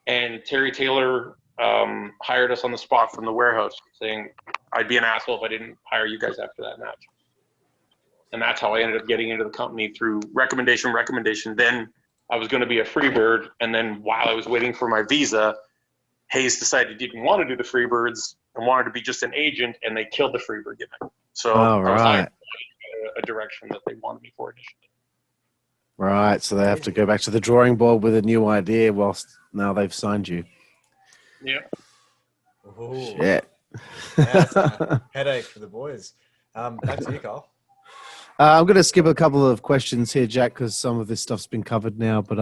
[SPEAKER 1] And Terry Taylor hired us on the spot from the warehouse, saying I'd be an asshole if I didn't hire you guys after that match. And that's how I ended up getting into the company, through recommendation. Then I was going to be a Freebird, and then while I was waiting for my visa, Hayes decided he didn't want to do the Freebirds and wanted to be just an agent, and they killed the Freebird gimmick. So I was hired a direction that they wanted me for initially.
[SPEAKER 2] Right, so they have to go back to the drawing board with a new idea whilst now they've signed you.
[SPEAKER 1] Yeah.
[SPEAKER 3] Ooh.
[SPEAKER 2] Shit.
[SPEAKER 3] That's a headache for the boys. Back to you, Carl.
[SPEAKER 2] I'm going to skip a couple of questions here, Jack, because some of this stuff's been covered now. But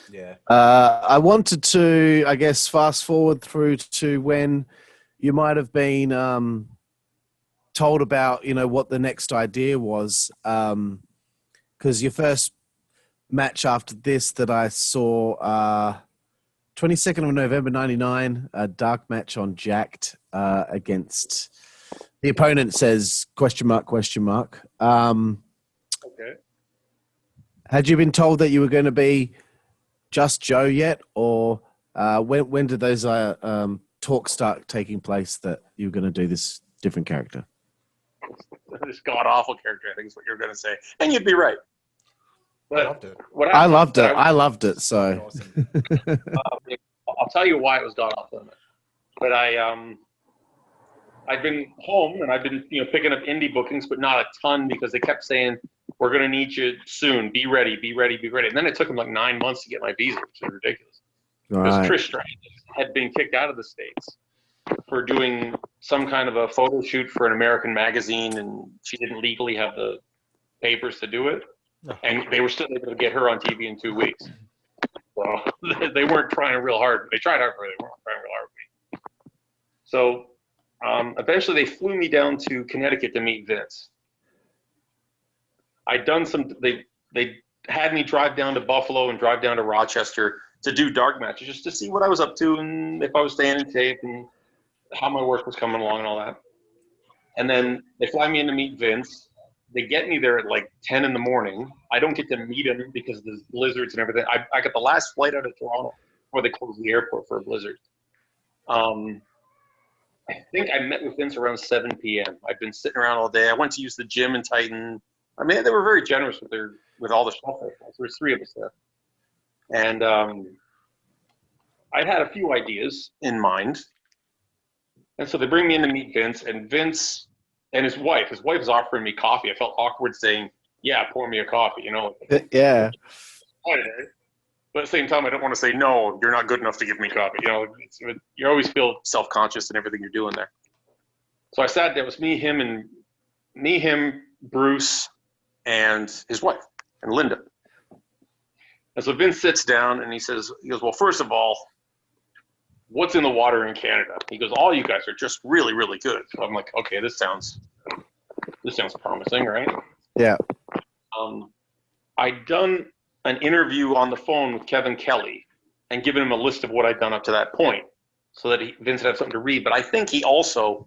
[SPEAKER 3] Yeah.
[SPEAKER 2] I wanted to, I guess, fast forward through to when you might have been told about, what the next idea was. Because your first match after this that I saw, 22nd of November, 99, a dark match on Jacked against... The opponent says, question mark.
[SPEAKER 1] Okay.
[SPEAKER 2] Had you been told that you were going to be just Joe yet? Or when did those talks start taking place that you were going to do this different character?
[SPEAKER 1] This god-awful character, I think is what you're going to say. And you'd be right. But
[SPEAKER 3] I loved it.
[SPEAKER 2] I loved it. So
[SPEAKER 3] Awesome.
[SPEAKER 1] I'll tell you why it was god-awful. But I'd been home and I'd been, picking up indie bookings, but not a ton because they kept saying, we're going to need you soon. Be ready, be ready, be ready. And then it took them like 9 months to get my visa, which is ridiculous. Because
[SPEAKER 2] right.
[SPEAKER 1] Trish Stratus had been kicked out of the States for doing some kind of a photo shoot for an American magazine, and she didn't legally have the papers to do it. And they were still able to get her on TV in 2 weeks. So they weren't trying real hard. They tried hard for it. They weren't trying real hard for me. So eventually they flew me down to Connecticut to meet Vince. They had me drive down to Buffalo and drive down to Rochester to do dark matches just to see what I was up to and if I was staying in shape and how my work was coming along and all that. And then they fly me in to meet Vince. They get me there at like 10 in the morning. I don't get to meet him because there's blizzards and everything. I got the last flight out of Toronto before they closed the airport for a blizzard. I think I met with Vince around 7 p.m. I'd been sitting around all day. I went to use the gym in Titan. I mean, they were very generous with all the stuff. There's 3 of us there. And I'd had a few ideas in mind. And so they bring me in to meet Vince, and Vince and his wife is offering me coffee. I felt awkward saying, yeah, pour me a coffee,
[SPEAKER 2] Yeah.
[SPEAKER 1] But at the same time, I don't want to say, no, you're not good enough to give me coffee. You always feel self-conscious in everything you're doing there. So I sat there. It was me, him, Bruce, and his wife, and Linda. And so Vince sits down, and he goes, well, first of all, what's in the water in Canada? He goes, all you guys are just really, really good. So I'm like, okay, this sounds promising, right?
[SPEAKER 2] Yeah.
[SPEAKER 1] I'd done an interview on the phone with Kevin Kelly and given him a list of what I'd done up to that point so that Vince would have something to read. But I think he also,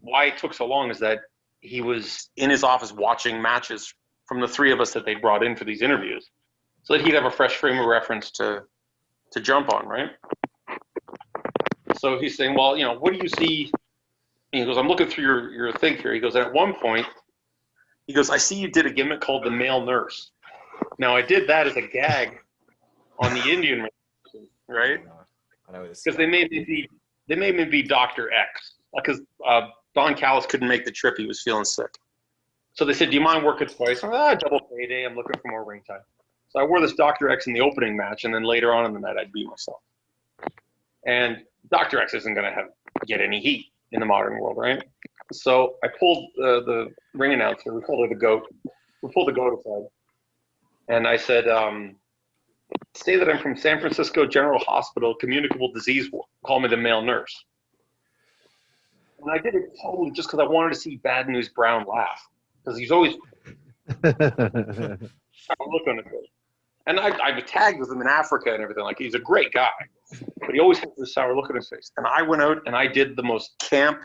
[SPEAKER 1] why it took so long is that he was in his office watching matches from the 3 of us that they brought in for these interviews so that he'd have a fresh frame of reference to jump on, right? So he's saying, well, what do you see? And he goes, I'm looking through your thing here. He goes, and at one point, he goes, I see you did a gimmick called the male nurse. Now, I did that as a gag on the Indian, right?
[SPEAKER 3] I know this.
[SPEAKER 1] Because they made me be Dr. X. Because Don Callis couldn't make the trip. He was feeling sick. So they said, do you mind working twice? Double payday. I'm looking for more ring time. So I wore this Dr. X in the opening match, and then later on in the night, I'd be myself. And Dr. X isn't going to get any heat in the modern world, right? So I pulled the ring announcer. We called her the GOAT. We pulled the GOAT aside. And I said, say that I'm from San Francisco General Hospital, communicable disease ward. Call me the male nurse. And I did it totally just because I wanted to see Bad News Brown laugh. Because he's always look on his face. And I've tagged with him in Africa and everything. Like, he's a great guy. But he always has this sour look on his face. And I went out and I did the most camp,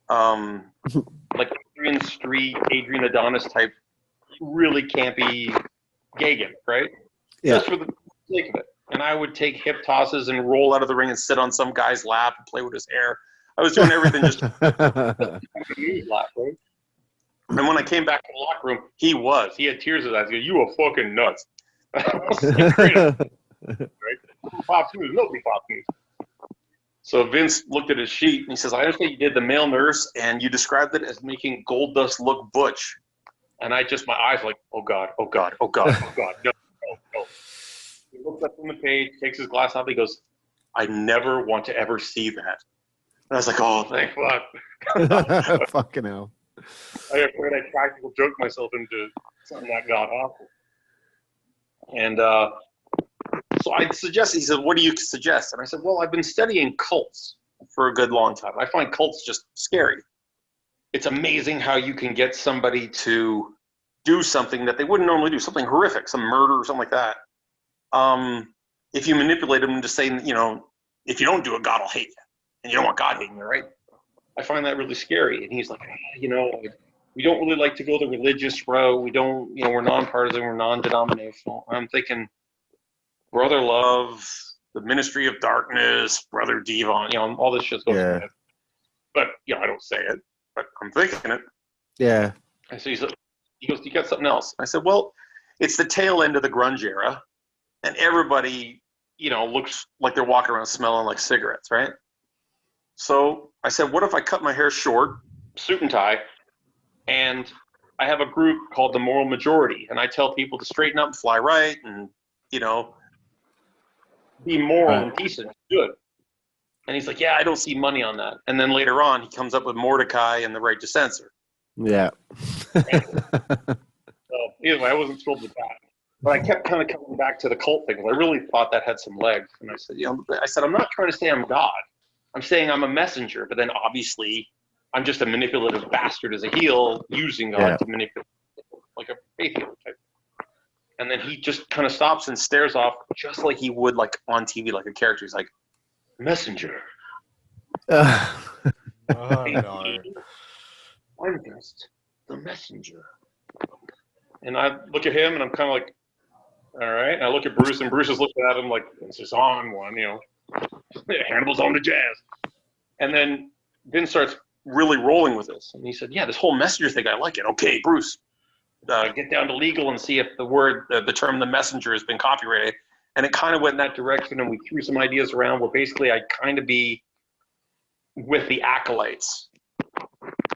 [SPEAKER 1] like Adrian Street, Adrian Adonis type, really campy gay gimmick, right?
[SPEAKER 2] Yeah.
[SPEAKER 1] Just for the sake of it. And I would take hip tosses and roll out of the ring and sit on some guy's lap and play with his hair. I was doing everything just to laugh, right? And when I came back to the locker room, he had tears in his eyes. He goes, you are fucking nuts. Right? Pop News, nobody Pop News. So Vince looked at his sheet and he says, I understand you did the male nurse and you described it as making Goldust look butch. And my eyes were like, oh God, oh God, oh God, oh God, no, no, no. He looks up from the page, takes his glass off, he goes, I never want to ever see that. And I was like, oh, thank fuck.
[SPEAKER 2] Fucking hell.
[SPEAKER 1] I afraid I practical joked myself into something that god awful. And so I suggested, he said, what do you suggest? And I said, well, I've been studying cults for a good long time. I find cults just scary. It's amazing how you can get somebody to do something that they wouldn't normally do, something horrific, some murder or something like that. If you manipulate them into saying, you know, if you don't do it, God will hate you. And you don't want God hating you, right? I find that really scary. And he's like, you know, we don't really like to go the religious route. We don't, you know, we're nonpartisan, we're non-denominational. I'm thinking brother love, the ministry of darkness, brother Devon, you know, all this shit's going on. But, you know, I don't say it, but I'm thinking it.
[SPEAKER 2] Yeah.
[SPEAKER 1] And so he goes, you got something else? I said, well, it's the tail end of the grunge era. And everybody, you know, looks like they're walking around smelling like cigarettes, right? So I said, what if I cut my hair short, suit and tie, and I have a group called the Moral Majority, and I tell people to straighten up and fly right and, you know, be moral and decent and good. And he's like, yeah, I don't see money on that. And then later on, he comes up with Mordecai and the right to censor.
[SPEAKER 2] Yeah.
[SPEAKER 1] So anyway, I wasn't thrilled with that. But I kept kind of coming back to the cult thing. I really thought that had some legs. And I said, you know, I'm not trying to say I'm God. I'm saying I'm a messenger. But then obviously, I'm just a manipulative bastard as a heel using God to manipulate, like a faith healer type. And then he just kind of stops and stares off just like he would like on TV, like a character. He's like, messenger.
[SPEAKER 3] Oh, no.
[SPEAKER 1] I'm just the messenger. And I look at him and I'm kind of like, all right. And I look at Bruce and Bruce is looking at him like, this is on one, you know. Hannibal's on the jazz. And then Vin starts really rolling with this. And he said, yeah, this whole messenger thing, I like it. Okay, Bruce, get down to legal and see if the term the messenger has been copyrighted. And it kind of went in that direction, and we threw some ideas around where basically I'd kind of be with the acolytes,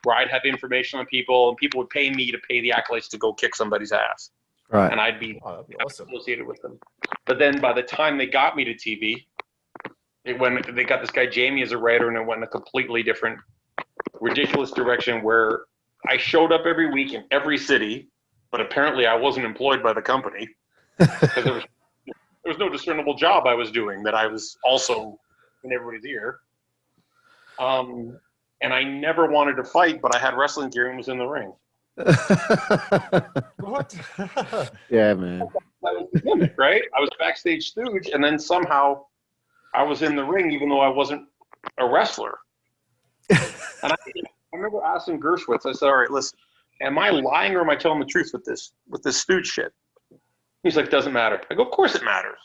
[SPEAKER 1] where I'd have information on people, and people would pay me to pay the acolytes to go kick somebody's ass.
[SPEAKER 2] Right.
[SPEAKER 1] And I'd be
[SPEAKER 3] awesome.
[SPEAKER 1] associated with them. But then by the time they got me to TV, they got this guy Jamie as a writer, and it went in a completely different, ridiculous direction where I showed up every week in every city, but apparently I wasn't employed by the company because there was no discernible job I was doing that I was also in everybody's ear. And I never wanted to fight, but I had wrestling gear and was in the ring.
[SPEAKER 3] What?
[SPEAKER 2] Yeah, man.
[SPEAKER 1] That was the gimmick, right? I was backstage stooge, and then somehow I was in the ring even though I wasn't a wrestler. And I remember asking Gershwitz, I said, all right, listen, am I lying or am I telling the truth with this stooge shit? He's like, doesn't matter. I go, of course it matters.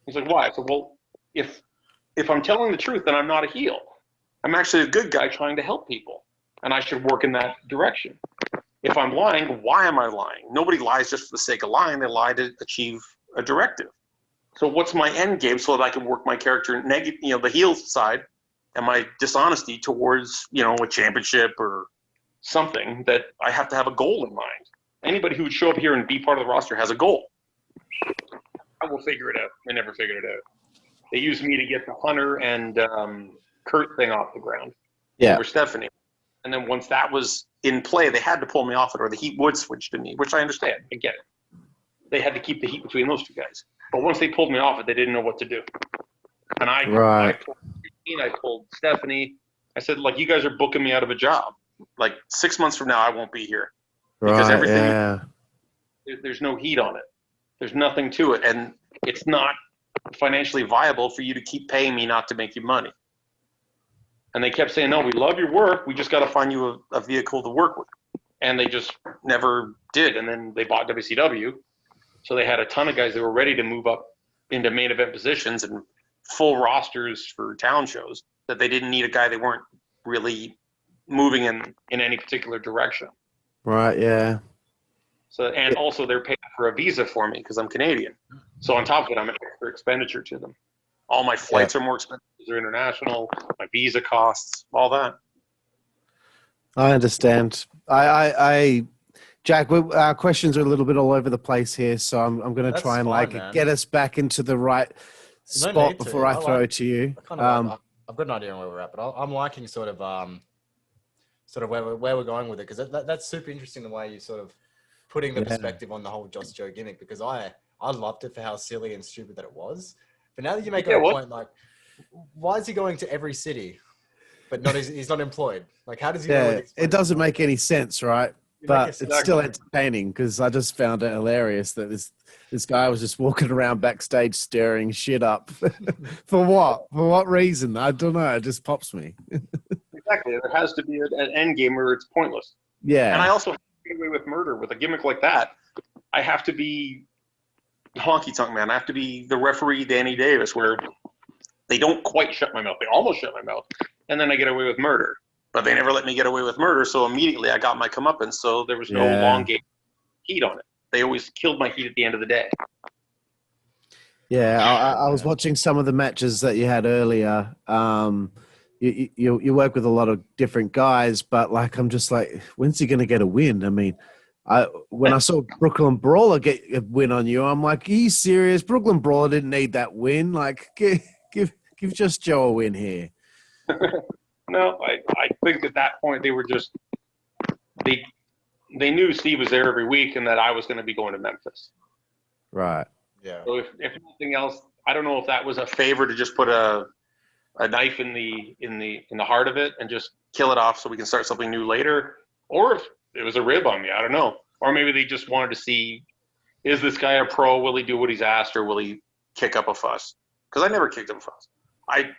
[SPEAKER 1] He's like, why? I said, well, if I'm telling the truth, then I'm not a heel. I'm actually a good guy trying to help people, and I should work in that direction. If I'm lying, why am I lying? Nobody lies just for the sake of lying. They lie to achieve a directive. So what's my end game so that I can work my character negative, you know, the heel side and my dishonesty towards, you know, a championship or something that I have to have a goal in mind. Anybody who would show up here and be part of the roster has a goal. I will figure it out. They never figured it out. They used me to get the Hunter and Kurt thing off the ground.
[SPEAKER 2] Yeah.
[SPEAKER 1] For Stephanie. And then once that was in play, they had to pull me off it or the heat would switch to me, which I understand. I get it. They had to keep the heat between those two guys. But once they pulled me off it, they didn't know what to do. And I pulled Stephanie. I said, like, you guys are booking me out of a job. Like 6 months from now, I won't be here. Because everything, there's no heat on it. There's nothing to it. And it's not financially viable for you to keep paying me not to make you money. And they kept saying, no, we love your work. We just got to find you a vehicle to work with. And they just never did. And then they bought WCW. So they had a ton of guys that were ready to move up into main event positions and full rosters for town shows that they didn't need a guy they weren't really moving in any particular direction.
[SPEAKER 2] Right, yeah.
[SPEAKER 1] So, and also they're paying for a visa for me because I'm Canadian. So on top of it, I'm an extra expenditure to them. All my flights are more expensive. They're international. My visa costs, all that.
[SPEAKER 2] I understand. Jack, our questions are a little bit all over the place here, so I'm going to
[SPEAKER 3] That's
[SPEAKER 2] try and
[SPEAKER 3] fine, man.
[SPEAKER 2] get us back into the right
[SPEAKER 3] No
[SPEAKER 2] spot
[SPEAKER 3] need to.
[SPEAKER 2] before I throw it to you.
[SPEAKER 3] I've got an idea on where we're at, but I'm liking sort of where we're going with it, because that's super interesting, the way you sort of putting the perspective on the whole Joss Joe gimmick, because I loved it for how silly and stupid that it was. But now that you make a point, like, why is he going to every city, but he's not employed? Like, how does he know where these
[SPEAKER 2] it doesn't make any sense, right? But it's still entertaining, because I just found it hilarious that this guy was just walking around backstage stirring shit up. For what? For what reason? I don't know. It just pops me.
[SPEAKER 1] Exactly. There has to be an end game where it's pointless.
[SPEAKER 2] Yeah.
[SPEAKER 1] And I also have to get away with murder with a gimmick like that. I have to be honky tonk man. I have to be the referee Danny Davis, where they don't quite shut my mouth. They almost shut my mouth, and then I get away with murder. But they never let me get away with murder, so immediately I got my comeuppance. So there was no long game heat on it. They always killed my heat at the end of the day.
[SPEAKER 2] Yeah, I was watching some of the matches that you had earlier. You work with a lot of different guys, but like, I'm just like, when's he going to get a win? I mean, when I saw Brooklyn Brawler get a win on you, I'm like, are you serious? Brooklyn Brawler didn't need that win. Like, give just Joe a win here.
[SPEAKER 1] No, I think at that point they were just they knew Steve was there every week and that I was going to be going to Memphis.
[SPEAKER 2] Right.
[SPEAKER 3] Yeah.
[SPEAKER 1] So if nothing else, I don't know if that was a favor to just put a knife in the heart of it and just kill it off so we can start something new later, or if it was a rib on me. I don't know. Or maybe they just wanted to see, is this guy a pro? Will he do what he's asked, or will he kick up a fuss? Because I never kicked up a fuss. I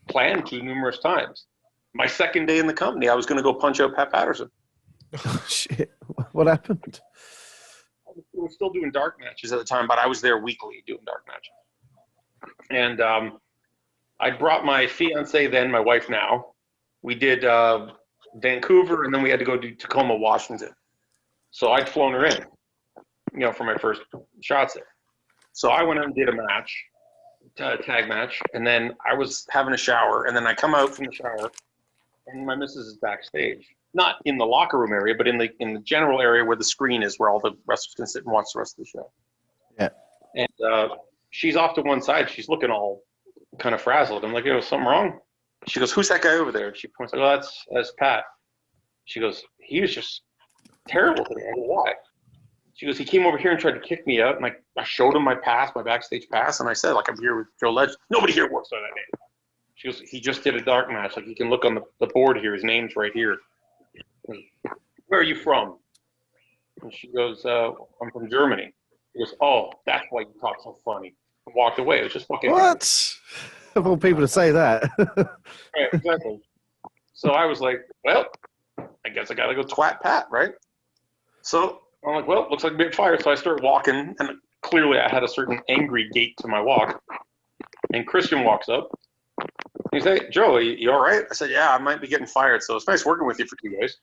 [SPEAKER 1] planned to numerous times. My second day in the company, I was going to go punch out Pat Patterson.
[SPEAKER 2] Oh, shit. What happened?
[SPEAKER 1] I was still doing dark matches at the time, but I was there weekly doing dark matches. And I brought my fiance then, my wife now. We did Vancouver, and then we had to go to Tacoma, Washington. So I'd flown her in, for my first shots there. So I went and did a match, tag match, and then I was having a shower, and then I come out from the shower, and my missus is backstage. Not in the locker room area, but in the general area where the screen is, where all the wrestlers can sit and watch the rest of the show.
[SPEAKER 2] Yeah.
[SPEAKER 1] And she's off to one side. She's looking all kind of frazzled. I'm like, something wrong? She goes, who's that guy over there? She points, oh, that's Pat. She goes, he was just terrible today. I go, why? She goes, he came over here and tried to kick me out, and I showed him my pass, my backstage pass, and I said, like, I'm here with Joe Legend. Nobody here works on that name. She goes, he just did a dark match. Like, you can look on the board here. His name's right here. Where are you from? And she goes, I'm from Germany. He goes, oh, that's why you talk so funny. And walked away. It was just fucking.
[SPEAKER 2] What? Of all people to say that.
[SPEAKER 1] Right, exactly. So I was like, well, I guess I got to go twat Pat, right? So I'm like, well, looks like a bit fired. So I start walking, and clearly I had a certain angry gait to my walk. And Christian walks up. He's like, Joe, you all right? I said, yeah, I might be getting fired. So it's nice working with you for 2 days.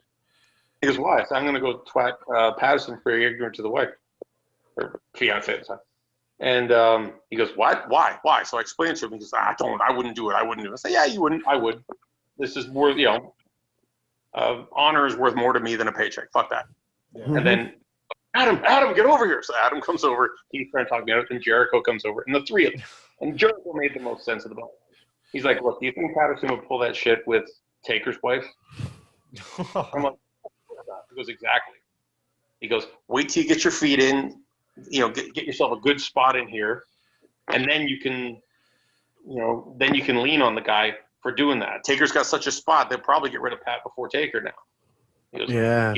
[SPEAKER 1] He goes, why? I said, I'm going to go twat Patterson for ignorant to the wife. Or fiance at the time. And he goes, what? Why? So I explained to him. He goes, I wouldn't do it. I said, yeah, you wouldn't. I would. This is worth, honor is worth more to me than a paycheck. Fuck that. Yeah. And then, Adam, get over here. So Adam comes over. He's trying to talk me out. And Jericho comes over. And the three of them. And Jericho made the most sense of the ball. He's like, look, do you think Patterson would pull that shit with Taker's wife? I'm like, he goes, exactly. He goes, wait till you get your feet in, get yourself a good spot in here, and then you can lean on the guy for doing that. Taker's got such a spot, they'll probably get rid of Pat before Taker now. He goes,
[SPEAKER 2] yeah.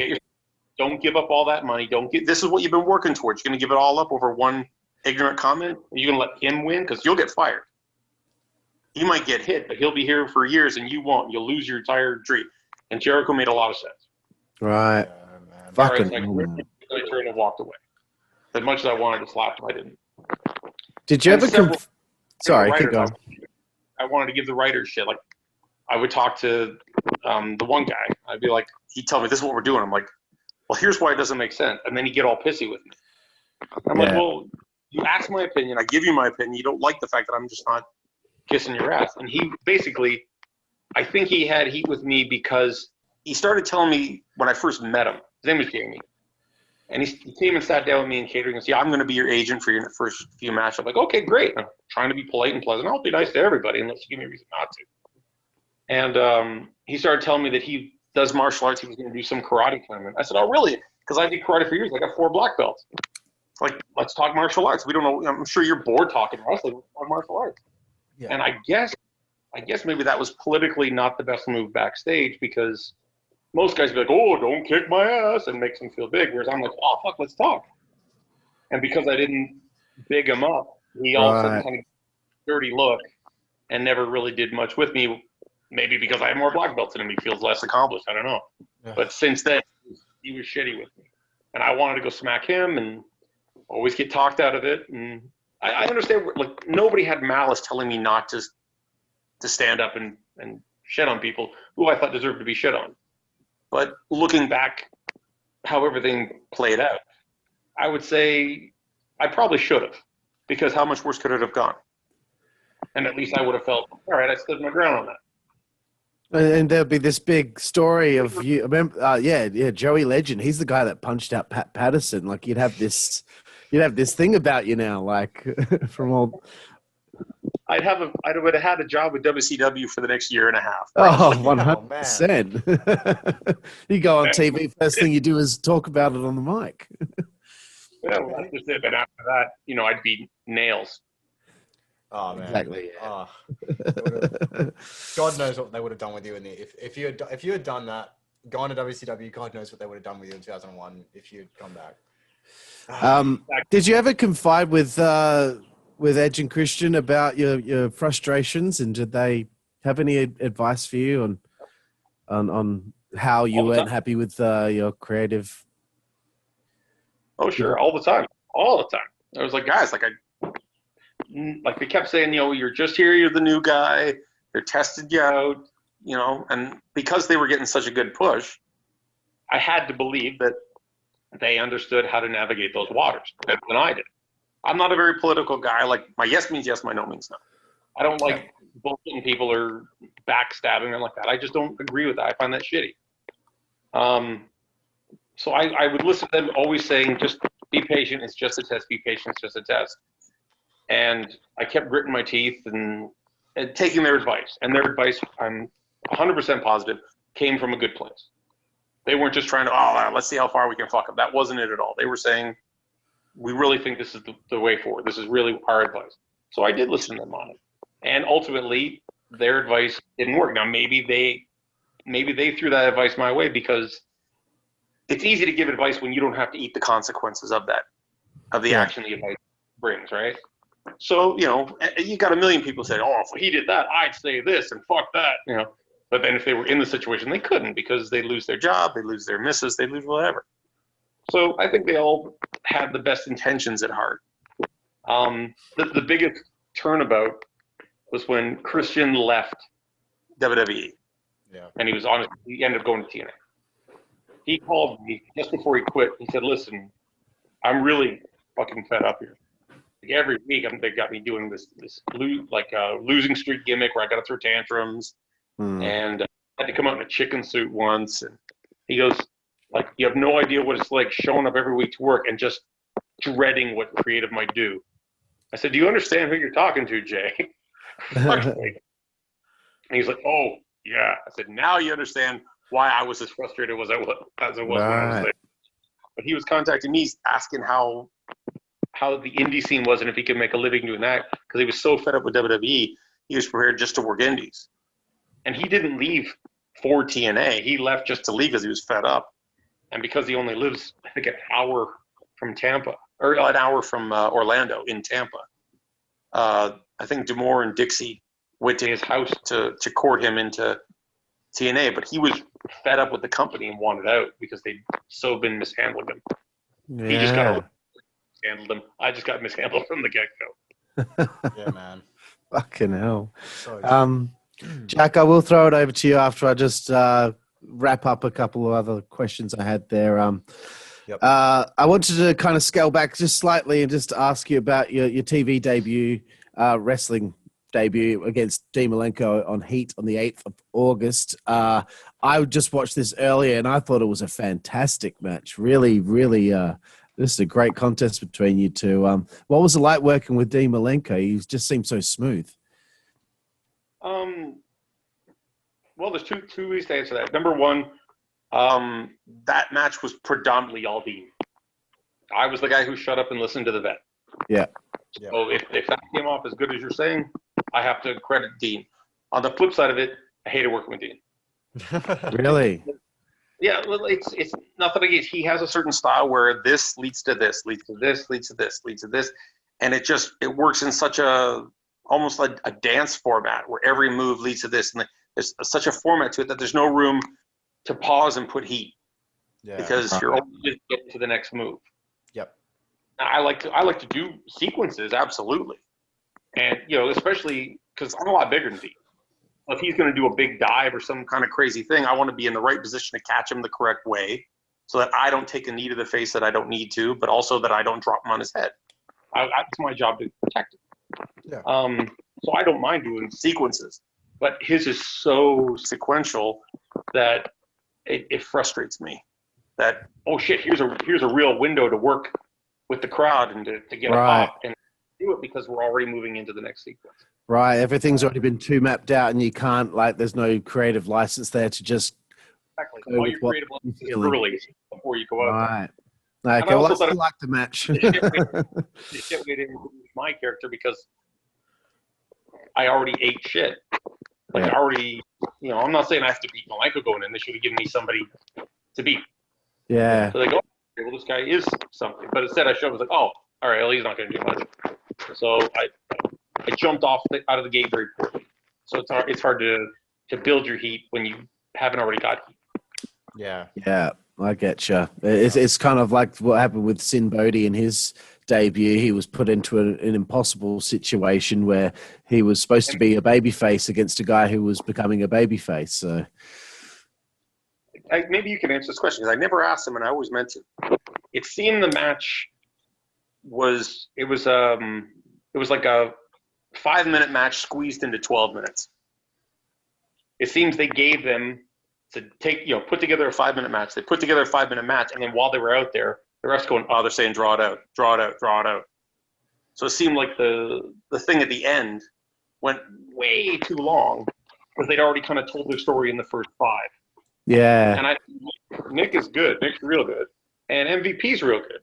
[SPEAKER 1] Don't give up all that money. This is what you've been working towards. You're going to give it all up over one ignorant comment? Are you going to let him win? Because you'll get fired. He might get hit, but he'll be here for years, and you won't. You'll lose your entire dream. And Jericho made a lot of sense.
[SPEAKER 2] Right.
[SPEAKER 1] Yeah, fucking. I turned and walked away. As much as I wanted to slap him, I didn't.
[SPEAKER 2] Did you ever? Sorry, keep going.
[SPEAKER 1] I wanted to give the writers shit. Like, I would talk to the one guy. I'd be like, he'd tell me, this is what we're doing. I'm like, well, here's why it doesn't make sense. And then he'd get all pissy with me. I'm like, well, you ask my opinion. I give you my opinion. You don't like the fact that I'm just not kissing your ass. And he basically, I think he had heat with me because he started telling me when I first met him, his name was Jamie. And he came and sat down with me in catering and said, yeah, I'm going to be your agent for your first few matches. I'm like, okay, great. I'm trying to be polite and pleasant. I'll be nice to everybody unless you give me a reason not to. And he started telling me that he does martial arts. He was going to do some karate tournament. I said, oh, really? Because I did karate for years. I got 4 black belts. Like, let's talk martial arts. We don't know. I'm sure you're bored talking wrestling. Let's talk martial arts. Yeah. And I guess maybe that was politically not the best move backstage, because most guys be like, oh, don't kick my ass, and makes him feel big. Whereas I'm like, oh, fuck, let's talk. And because I didn't big him up, he all of a sudden kind of dirty look and never really did much with me. Maybe because I have more black belts than him, he feels less accomplished. I don't know. Yeah. But since then, he was shitty with me. And I wanted to go smack him and always get talked out of it. And I understand, like, nobody had malice telling me not to stand up and shit on people who I thought deserved to be shit on. But looking back, how everything played out, I would say I probably should have, because how much worse could it have gone? And at least I would have felt, all right, I stood my ground on that.
[SPEAKER 2] And there'll be this big story of you. Remember, Joey Legend. He's the guy that punched out Pat Patterson. Like, you'd have this thing about you now, like from all.
[SPEAKER 1] I would have had a job with WCW for the next year and a half.
[SPEAKER 2] Oh, 100%. You go on TV, first thing you do is talk about it on the mic.
[SPEAKER 1] Yeah, well, that's just it. But after that, I'd be nails.
[SPEAKER 3] Oh man!
[SPEAKER 2] Exactly. Yeah.
[SPEAKER 3] Oh. God knows what they would have done with you if you had done that, gone to WCW. God knows what they would have done with you in 2001 if you'd come back.
[SPEAKER 2] Did you ever confide with Edge and Christian about your frustrations, and did they have any advice for you on how you weren't happy with your creative?
[SPEAKER 1] Oh sure, all the time. I was like, guys, like they kept saying, you're just here, you're the new guy, they're tested you out, and because they were getting such a good push, I had to believe that they understood how to navigate those waters better than I did. I'm not a very political guy. Like, my yes means yes, my no means no. I don't like bullshitting people or backstabbing them like that. I just don't agree with that. I find that shitty. So I would listen to them always saying, just be patient, it's just a test, be patient, it's just a test. And I kept gritting my teeth and taking their advice. And their advice, I'm 100% positive, came from a good place. They weren't just trying to, let's see how far we can fuck up. That wasn't it at all. They were saying, we really think this is the way forward. This is really our advice. So I did listen to them on it. And ultimately, their advice didn't work. Now, maybe they threw that advice my way, because it's easy to give advice when you don't have to eat the consequences of the action the advice brings, right? So, you got a million people say, if he did that, I'd say this and fuck that, But then if they were in the situation, they couldn't, because they'd lose their job, they'd lose their missus, they'd lose whatever. So I think they all had the best intentions at heart. The biggest turnabout was when Christian left WWE. Yeah. And he ended up going to TNA. He called me just before he quit. He said, listen, I'm fucking fed up here. Every week, they got me doing this losing streak gimmick where I got to throw tantrums, and I had to come out in a chicken suit once. And he goes, you have no idea what it's like showing up every week to work and just dreading what creative might do. I said, do you understand who you're talking to, Jay? And he's like, oh yeah. I said, now you understand why I was as frustrated as I was when I was there. But he was contacting me, asking how the indie scene was and if he could make a living doing that, because he was so fed up with WWE, he was prepared just to work indies. And he didn't leave for TNA. He left just to leave because he was fed up. And because he only lives, I think, an hour from Tampa, or an hour from Orlando in Tampa, I think D'Amore and Dixie went to his house to court him into TNA, but he was fed up with the company and wanted out because they'd so been mishandling him. Yeah. He just got mishandled him. I just got mishandled from the get-go.
[SPEAKER 3] Yeah, man.
[SPEAKER 2] Fucking hell. Jack, I will throw it over to you after I just wrap up a couple of other questions I had there. I wanted to kind of scale back just slightly and just ask you about your TV debut, wrestling debut against Dean Malenko on Heat on the 8th of August. I just watched this earlier, and I thought it was a fantastic match. Really, really, this is a great contest between you two. What was it like working with Dean Malenko? He just seemed so smooth.
[SPEAKER 1] Well, there's two ways to answer that. Number one, that match was predominantly all Dean. I was the guy who shut up and listened to the vet.
[SPEAKER 2] Yeah.
[SPEAKER 1] So if that came off as good as you're saying, I have to credit Dean. On the flip side of it, I hated working with Dean.
[SPEAKER 2] Really?
[SPEAKER 1] Yeah, well, it's nothing against. He has a certain style where this leads to this, leads to this, leads to this, leads to this, and it works in such almost like a dance format where every move leads to this, and there's such a format to it that there's no room to pause and put heat because you're always getting to the next move.
[SPEAKER 3] Yep.
[SPEAKER 1] I like to do sequences, absolutely, and especially because I'm a lot bigger than Dean. If he's going to do a big dive or some kind of crazy thing, I want to be in the right position to catch him the correct way so that I don't take a knee to the face that I don't need to, but also that I don't drop him on his head. It's my job to protect him.
[SPEAKER 3] Yeah.
[SPEAKER 1] So I don't mind doing sequences, but his is so sequential that it frustrates me that, oh shit, here's a real window to work with the crowd and to get a pop and do it because we're already moving into the next sequence.
[SPEAKER 2] Right, everything's already been too mapped out, and you can't there's no creative license there to just
[SPEAKER 1] all your creative license is early before you go out.
[SPEAKER 2] Right. Okay, well, I still like the match.
[SPEAKER 1] It didn't introduce my character because I already ate shit. I already, I'm not saying I have to beat Malenko going in. They should have given me somebody to beat.
[SPEAKER 2] Yeah.
[SPEAKER 1] So they go, okay, well, this guy is something. But instead, I was like, oh, all right, well, he's not going to do much. So I jumped out of the gate very poorly. So it's hard to build your heat when you haven't already got heat.
[SPEAKER 3] Yeah.
[SPEAKER 2] Yeah, I get you. It's kind of like what happened with Sin Bodhi in his debut. He was put into an impossible situation where he was supposed to be a babyface against a guy who was becoming a babyface. So
[SPEAKER 1] maybe you can answer this question because I never asked him and I always meant to. It seemed the match was like a 5-minute match squeezed into 12 minutes. It seems they gave them to put together a 5-minute match. They put together a 5-minute match, and then while they were out there, the refs going, oh, they're saying draw it out, draw it out, draw it out. So it seemed like the thing at the end went way too long because they'd already kind of told their story in the first 5.
[SPEAKER 2] Yeah.
[SPEAKER 1] And Nick is good. Nick's real good. And MVP's real good.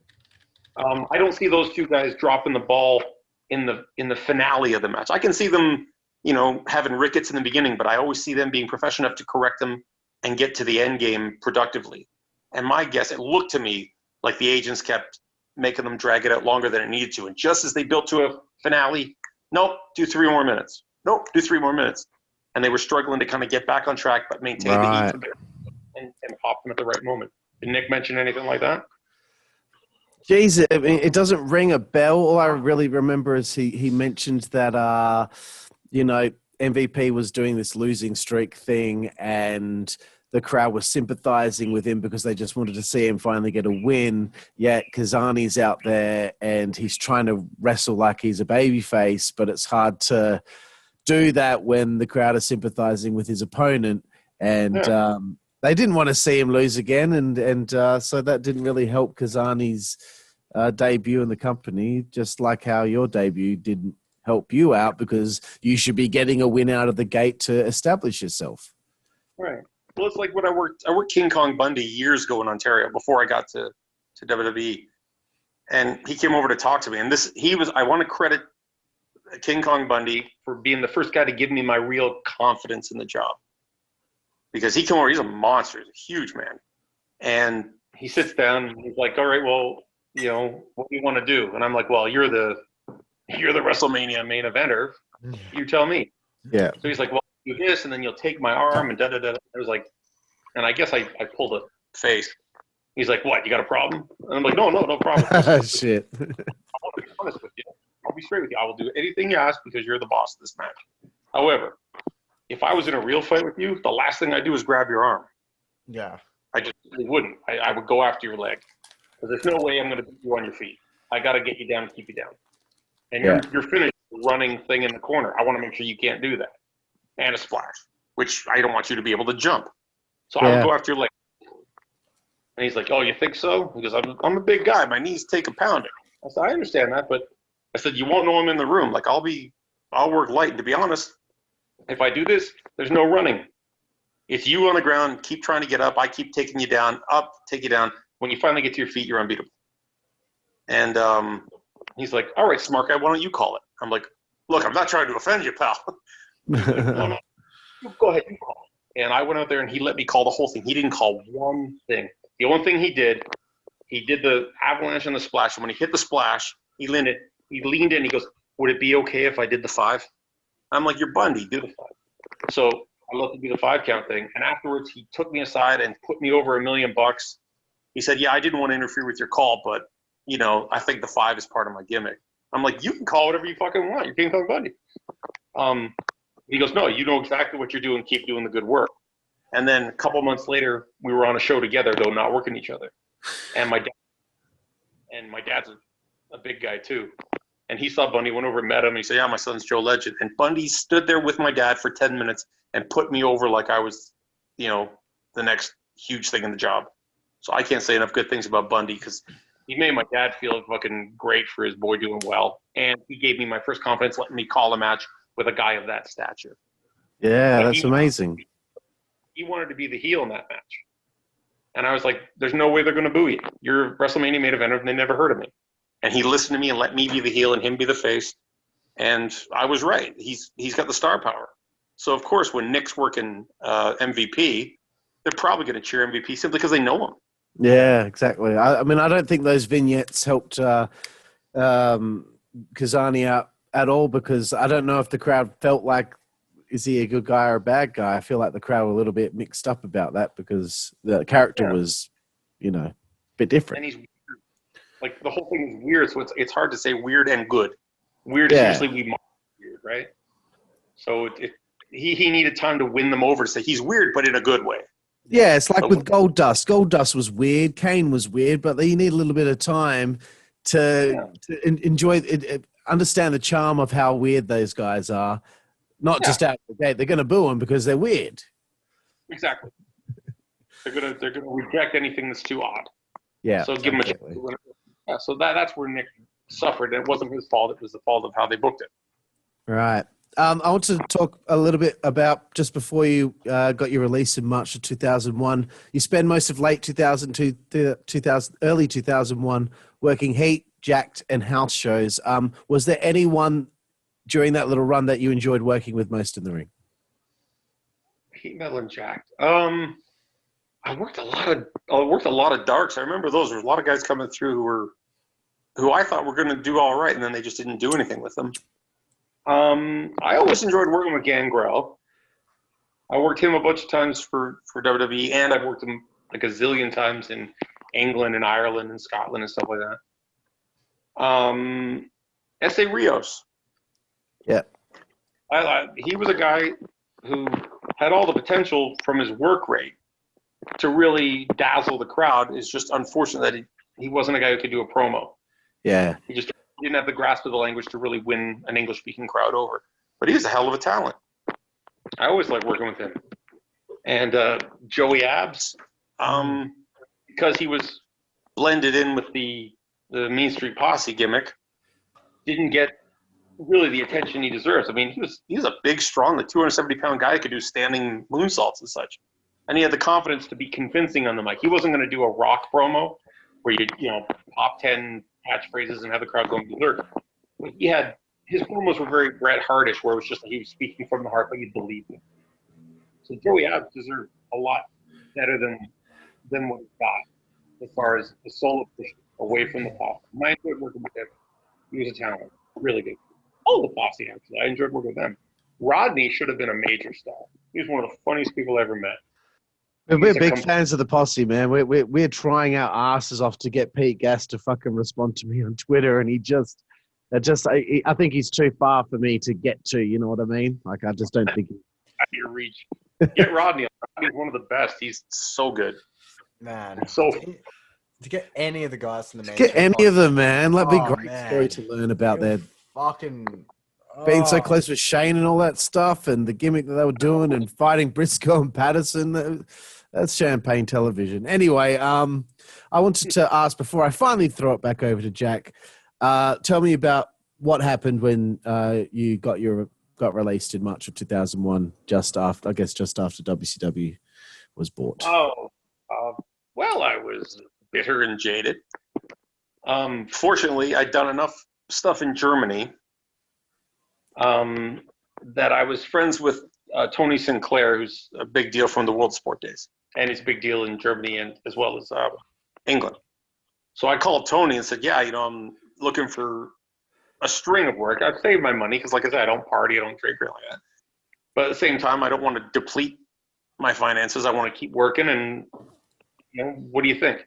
[SPEAKER 1] I don't see those two guys dropping the ball in the finale of the match. I can see them, having rickets in the beginning, but I always see them being professional enough to correct them and get to the end game productively. And my guess, it looked to me like the agents kept making them drag it out longer than it needed to. And just as they built to a finale, nope, do 3 more minutes. Nope, do 3 more minutes. And they were struggling to kind of get back on track, but maintain the heat and pop them at the right moment. Did Nick mention anything like that?
[SPEAKER 2] Geez, I mean, it doesn't ring a bell. All I really remember is he mentioned that, MVP was doing this losing streak thing and the crowd was sympathizing with him because they just wanted to see him finally get a win. Yet Kazani's out there and he's trying to wrestle like he's a babyface, but it's hard to do that when the crowd is sympathizing with his opponent. And they didn't want to see him lose again, and so that didn't really help Kazani's debut in the company, just like how your debut didn't help you out because you should be getting a win out of the gate to establish yourself.
[SPEAKER 1] Right. Well, it's like when I worked King Kong Bundy years ago in Ontario before I got to WWE, and he came over to talk to me, and I want to credit King Kong Bundy for being the first guy to give me my real confidence in the job. Because he came over, he's a monster, he's a huge man. And he sits down and he's like, all right, well, what do you want to do? And I'm like, well, you're the WrestleMania main eventer. You tell me.
[SPEAKER 2] Yeah.
[SPEAKER 1] So he's like, well, do this, and then you'll take my arm, and da-da-da. I was like, and I guess I pulled a face. He's like, what, you got a problem? And I'm like, no problem.
[SPEAKER 2] Shit.
[SPEAKER 1] I want to be honest with you. I'll be straight with you. I will do anything you ask because you're the boss of this match. However, if I was in a real fight with you, the last thing I do is grab your arm.
[SPEAKER 3] Yeah.
[SPEAKER 1] I just wouldn't. I would go after your leg. Because there's no way I'm going to beat you on your feet. I got to get you down and keep you down. And your finish running thing in the corner. I want to make sure you can't do that. And a splash, which I don't want you to be able to jump. So I would go after your leg. And he's like, oh, you think so? He goes, I'm a big guy. My knees take a pounding. I said, I understand that, but I said, you won't know I'm in the room. Like, I'll work light. And to be honest, if I do this, there's no running. It's you on the ground, keep trying to get up. I keep taking you down, up, take you down. When you finally get to your feet, you're unbeatable. And he's like, all right, smart guy, why don't you call it? I'm like, look, I'm not trying to offend you, pal. Like, no, you go ahead, you call it. And I went out there and he let me call the whole thing. He didn't call one thing. The only thing he did the avalanche and the splash. And when he hit the splash, he leaned in, he goes, would it be okay if I did the 5? I'm like, you're Bundy, do the 5. So I let him do the 5 count thing. And afterwards, he took me aside and put me over $1 million. He said, yeah, I didn't want to interfere with your call, but, you know, I think the 5 is part of my gimmick. I'm like, you can call whatever you fucking want. You're King Kong Bundy. He goes, no, you know exactly what you're doing. Keep doing the good work. And then a couple months later, we were on a show together, though not working each other. And my dad's a big guy too. And he saw Bundy, went over and met him. And he said, yeah, my son's Joe Legend. And Bundy stood there with my dad for 10 minutes and put me over like I was, you know, the next huge thing in the job. So I can't say enough good things about Bundy because he made my dad feel fucking great for his boy doing well. And he gave me my first confidence, letting me call a match with a guy of that stature.
[SPEAKER 2] Yeah, that's amazing.
[SPEAKER 1] He wanted to be the heel in that match. And I was like, there's no way they're going to boo you. You're a WrestleMania main eventer, and they never heard of me. And he listened to me and let me be the heel and him be the face. And I was right. He's got the star power. So, of course, when Nick's working MVP, they're probably going to cheer MVP simply because they know him.
[SPEAKER 2] Yeah, exactly. I mean, I don't think those vignettes helped Kazani out at all because I don't know if the crowd felt like, is he a good guy or a bad guy? I feel like the crowd were a little bit mixed up about that because the character was, you know, a bit different.
[SPEAKER 1] And he's weird. Like, the whole thing is weird, so it's hard to say weird and good. Weird is usually we mark weird, right? So he needed time to win them over to say he's weird, but in a good way.
[SPEAKER 2] Yeah, it's like with Goldust. Goldust was weird. Kane was weird, but you need a little bit of time to enjoy it, understand the charm of how weird those guys are. Not just out of the gate. They're going to boo them because they're weird.
[SPEAKER 1] Exactly. They're gonna reject anything that's too odd.
[SPEAKER 2] Yeah.
[SPEAKER 1] So give them a chance. Yeah. So that's where Nick suffered. It wasn't his fault. It was the fault of how they booked it.
[SPEAKER 2] Right. I want to talk a little bit about just before you got your release in March of 2001. You spent most of late 2000 to early 2001 working Heat, Jacked, and house shows. Was there anyone during that little run that you enjoyed working with most in the ring?
[SPEAKER 1] Heat, Metal, and Jacked. I worked a lot of darks. I remember those. There was a lot of guys coming through who I thought were going to do all right, and then they just didn't do anything with them. I always enjoyed working with Gangrel. I worked him a bunch of times for WWE, and I've worked him like a zillion times in England and Ireland and Scotland and stuff like that. S.A. Rios.
[SPEAKER 2] Yeah.
[SPEAKER 1] He was a guy who had all the potential from his work rate to really dazzle the crowd. It's just unfortunate that he wasn't a guy who could do a promo.
[SPEAKER 2] Yeah.
[SPEAKER 1] He just didn't have the grasp of the language to really win an English-speaking crowd over. But he's a hell of a talent. I always like working with him. And Joey Abs, because he was blended in with the Mean Street Posse gimmick, didn't get really the attention he deserves. I mean, he was a big, strong, like 270-pound guy that could do standing moonsaults and such. And he had the confidence to be convincing on the mic. He wasn't going to do a rock promo where you pop 10 catchphrases and have the crowd going berserk. His promos were very Bret Hartish, where it was just like he was speaking from the heart, but you believed him. So Joey Abs deserved a lot better than what he got as far as the solo push away from the Posse. I enjoyed working with him. He was a talent, really good. All the Posse, actually. I enjoyed working with them. Rodney should have been a major star. He was one of the funniest people I ever met.
[SPEAKER 2] We're big fans of the Posse, man. We're trying our asses off to get Pete Gas to fucking respond to me on Twitter, and I think he's too far for me to get to. You know what I mean? Like, I just don't think.
[SPEAKER 1] Out of your reach. Get Rodney. He's one of the best. He's so good.
[SPEAKER 3] Man.
[SPEAKER 1] So
[SPEAKER 3] to get any of the guys from the main
[SPEAKER 2] Get any of them, man. That'd be a great
[SPEAKER 3] man.
[SPEAKER 2] story to learn about that.
[SPEAKER 3] Fucking
[SPEAKER 2] being so close with Shane and all that stuff, and the gimmick that they were doing, and fighting Briscoe and Patterson. That's champagne television. Anyway, I wanted to ask before I finally throw it back over to Jack. Tell me about what happened when you got released in March of 2001, just after WCW was bought.
[SPEAKER 1] Oh, well, I was bitter and jaded. Fortunately, I'd done enough stuff in Germany that I was friends with Tony Sinclair, who's a big deal from the World Sport days, and he's a big deal in Germany and as well as England. So I called Tony and said, "Yeah, I'm looking for a string of work. I've saved my money because, like I said, I don't party, I don't drink, or like that. But at the same time, I don't want to deplete my finances. I want to keep working. And what do you think?"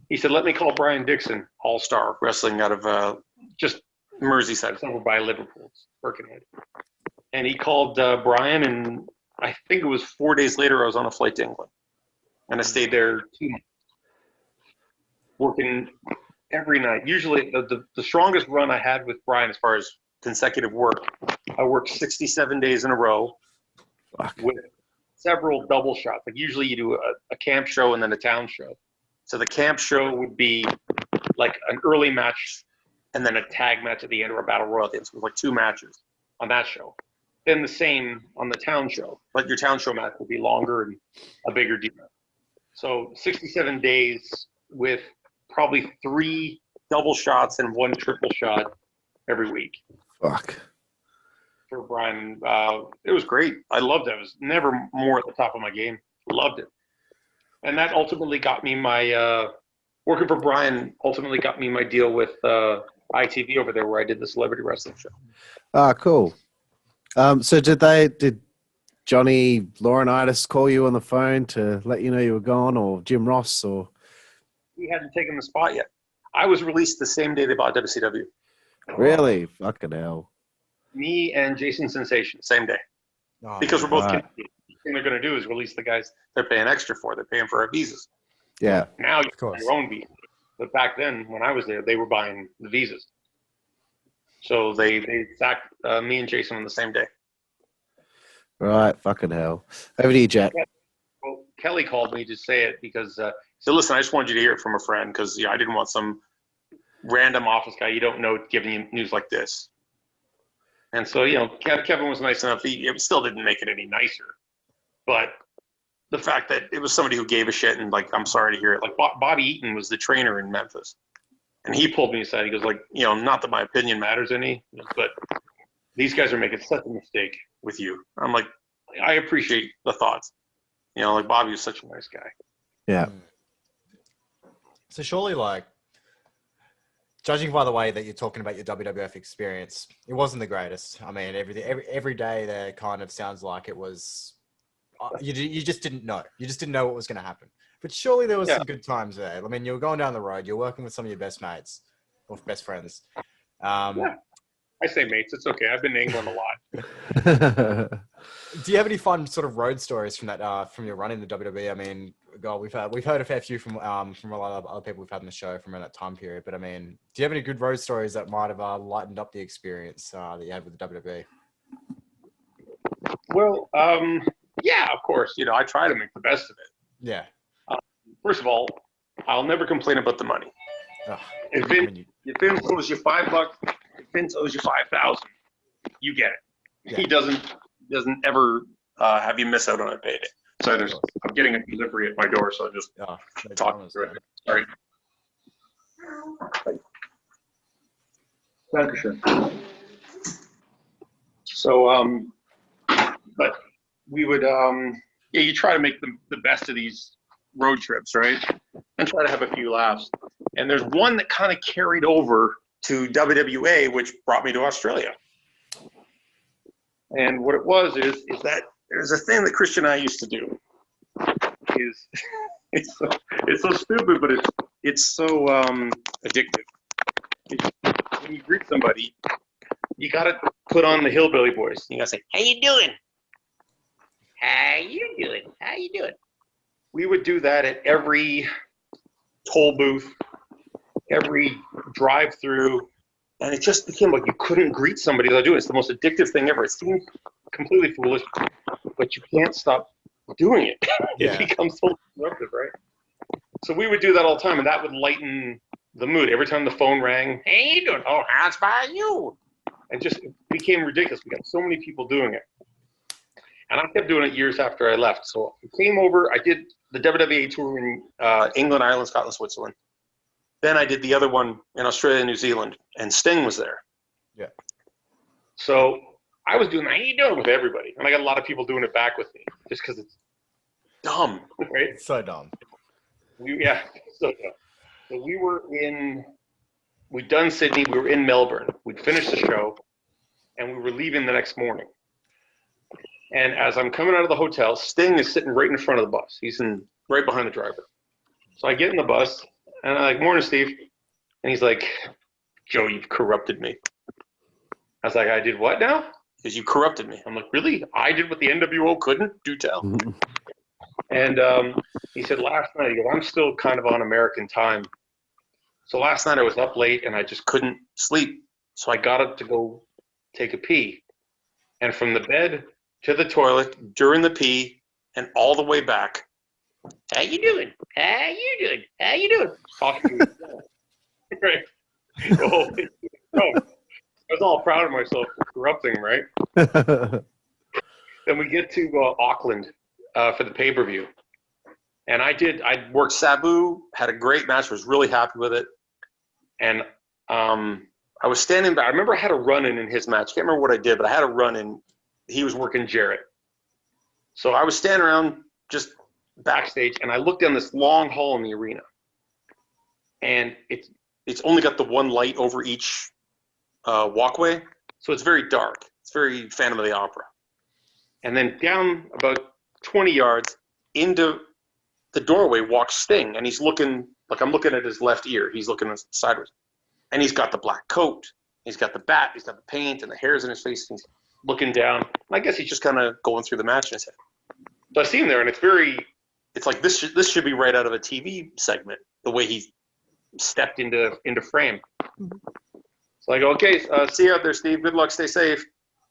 [SPEAKER 1] He said, "Let me call Brian Dixon, All-Star Wrestling out of just Merseyside. It's over by Liverpool, Birkenhead." And he called Brian, and I think it was 4 days later, I was on a flight to England. And I stayed there 2 months, working every night. Usually, the strongest run I had with Brian as far as consecutive work, I worked 67 days in a row with several double shots. Like usually you do a camp show and then a town show. So the camp show would be like an early match and then a tag match at the end or a battle royal at the end. So it was like 2 matches on that show. Then the same on the town show, but your town show match will be longer and a bigger deal. So 67 days with probably 3 double shots and 1 triple shot every week.
[SPEAKER 2] Fuck.
[SPEAKER 1] For Brian, it was great. I loved it. I was never more at the top of my game. Loved it. And that ultimately got me my, working for Brian ultimately got me my deal with ITV over there where I did the celebrity wrestling show.
[SPEAKER 2] Ah, cool. So did Johnny Laurinaitis call you on the phone to let you know you were gone, or Jim Ross, or?
[SPEAKER 1] He hadn't taken the spot yet. I was released the same day they bought WCW.
[SPEAKER 2] Really? Fucking hell.
[SPEAKER 1] Me and Jason Sensation, same day.
[SPEAKER 3] Oh,
[SPEAKER 1] because we're both
[SPEAKER 2] right.
[SPEAKER 1] Canadian. The thing they're going to do is release the guys they're paying extra for. They're paying for our visas.
[SPEAKER 2] Yeah.
[SPEAKER 1] Now you
[SPEAKER 3] course.
[SPEAKER 1] buy your own visa. But back then, when I was there, they were buying the visas. So they sacked me and Jason on the same day.
[SPEAKER 2] Right. Fucking hell. Over to you, Jack.
[SPEAKER 1] Well, Kelly called me to say it because he said, "Listen, I just wanted you to hear it from a friend because I didn't want some random office guy you don't know giving you news like this." And so, Kevin was nice enough. It still didn't make it any nicer. But the fact that it was somebody who gave a shit and, like, I'm sorry to hear it. Like, Bobby Eaton was the trainer in Memphis. And he pulled me aside. He goes, like, not that my opinion matters any, but these guys are making such a mistake with you. I'm like, I appreciate the thoughts. Like, Bobby was such a nice guy.
[SPEAKER 2] Yeah.
[SPEAKER 3] So surely, like, judging by the way that you're talking about your WWF experience, it wasn't the greatest. I mean, every day there kind of sounds like it was. You just didn't know. You just didn't know what was going to happen. But surely there was some good times there. I mean, you were going down the road. You're working with some of your best mates or best friends.
[SPEAKER 1] Yeah. I say mates. It's okay. I've been to England a lot.
[SPEAKER 3] Do you have any fun sort of road stories from that from your run in the WWE? I mean, God, we've heard a fair few from a lot of other people we've had on the show from that time period. But I mean, do you have any good road stories that might have lightened up the experience that you had with the WWE?
[SPEAKER 1] Well, yeah, of course. I try to make the best of it.
[SPEAKER 3] Yeah.
[SPEAKER 1] First of all, I'll never complain about the money. If Vince owes you $5, if Vince owes you 5,000, you get it. Yeah. He doesn't ever have you miss out on a payday. So I'm getting a delivery at my door, so I'll just talk through it. Sorry. Dankeschön. So, but we would, you try to make the best of these road trips, right? And try to have a few laughs. And there's one that kind of carried over to WWA, which brought me to Australia. And what it was is that there's a thing that Christian and I used to do. It's so stupid, but it's so addictive. When you greet somebody, you gotta put on the hillbilly voice. You gotta say, "How you doing? How you doing? How you doing?" We would do that at every toll booth, every drive-through, And it just became like you couldn't greet somebody without doing it. It's the most addictive thing ever. It seems completely foolish, but you can't stop doing it. It becomes so disruptive, right? So we would do that all the time, and that would lighten the mood. Every time the phone rang, hey, you doing? Oh, how's by you? And just it became ridiculous. We got so many people doing it. And I kept doing it years after I left. So I came over, I did the WWA Tour in England, Ireland, Scotland, Switzerland. Then I did the other one in Australia and New Zealand, and Sting was there.
[SPEAKER 3] Yeah.
[SPEAKER 1] So I was doing, how you doing with everybody? And I got a lot of people doing it back with me just because it's dumb, right?
[SPEAKER 3] It's so dumb.
[SPEAKER 1] So dumb. So we'd done Sydney, we were in Melbourne. We'd finished the show, and we were leaving the next morning. And as I'm coming out of the hotel, Sting is sitting right in front of the bus. He's right behind the driver. So I get in the bus, and I'm like, morning, Steve. And he's like, Joe, you've corrupted me. I was like, I did what now? Because you corrupted me. I'm like, really? I did what the NWO couldn't? Do tell. And he said, last night, he goes, I'm still kind of on American time. So last night I was up late, and I just couldn't sleep. So I got up to go take a pee. And from the bed to the toilet, during the pee, and all the way back, how you doing? How you doing? How you doing? Talking to me. Right. Oh, I was all proud of myself for corrupting, right? Then we get to Auckland for the pay-per-view. And I worked Sabu, had a great match, was really happy with it. And I was standing by. I remember I had a run-in his match. Can't remember what I did, but I had a run-in. He was working Jarrett. So I was standing around just backstage, and I looked down this long hall in the arena. And it's only got the one light over each walkway, so it's very dark. It's very Phantom of the Opera. And then down about 20 yards into the doorway walks Sting, and he's looking, like I'm looking at his left ear. He's looking sideways. And he's got the black coat. He's got the bat. He's got the paint, and the hair's in his face. And he's looking down. And I guess he's just kind of going through the match in his head. So I see him there, and it's like this should be right out of a TV segment, the way he stepped into frame. So I go, okay, see you out there, Steve. Good luck. Stay safe.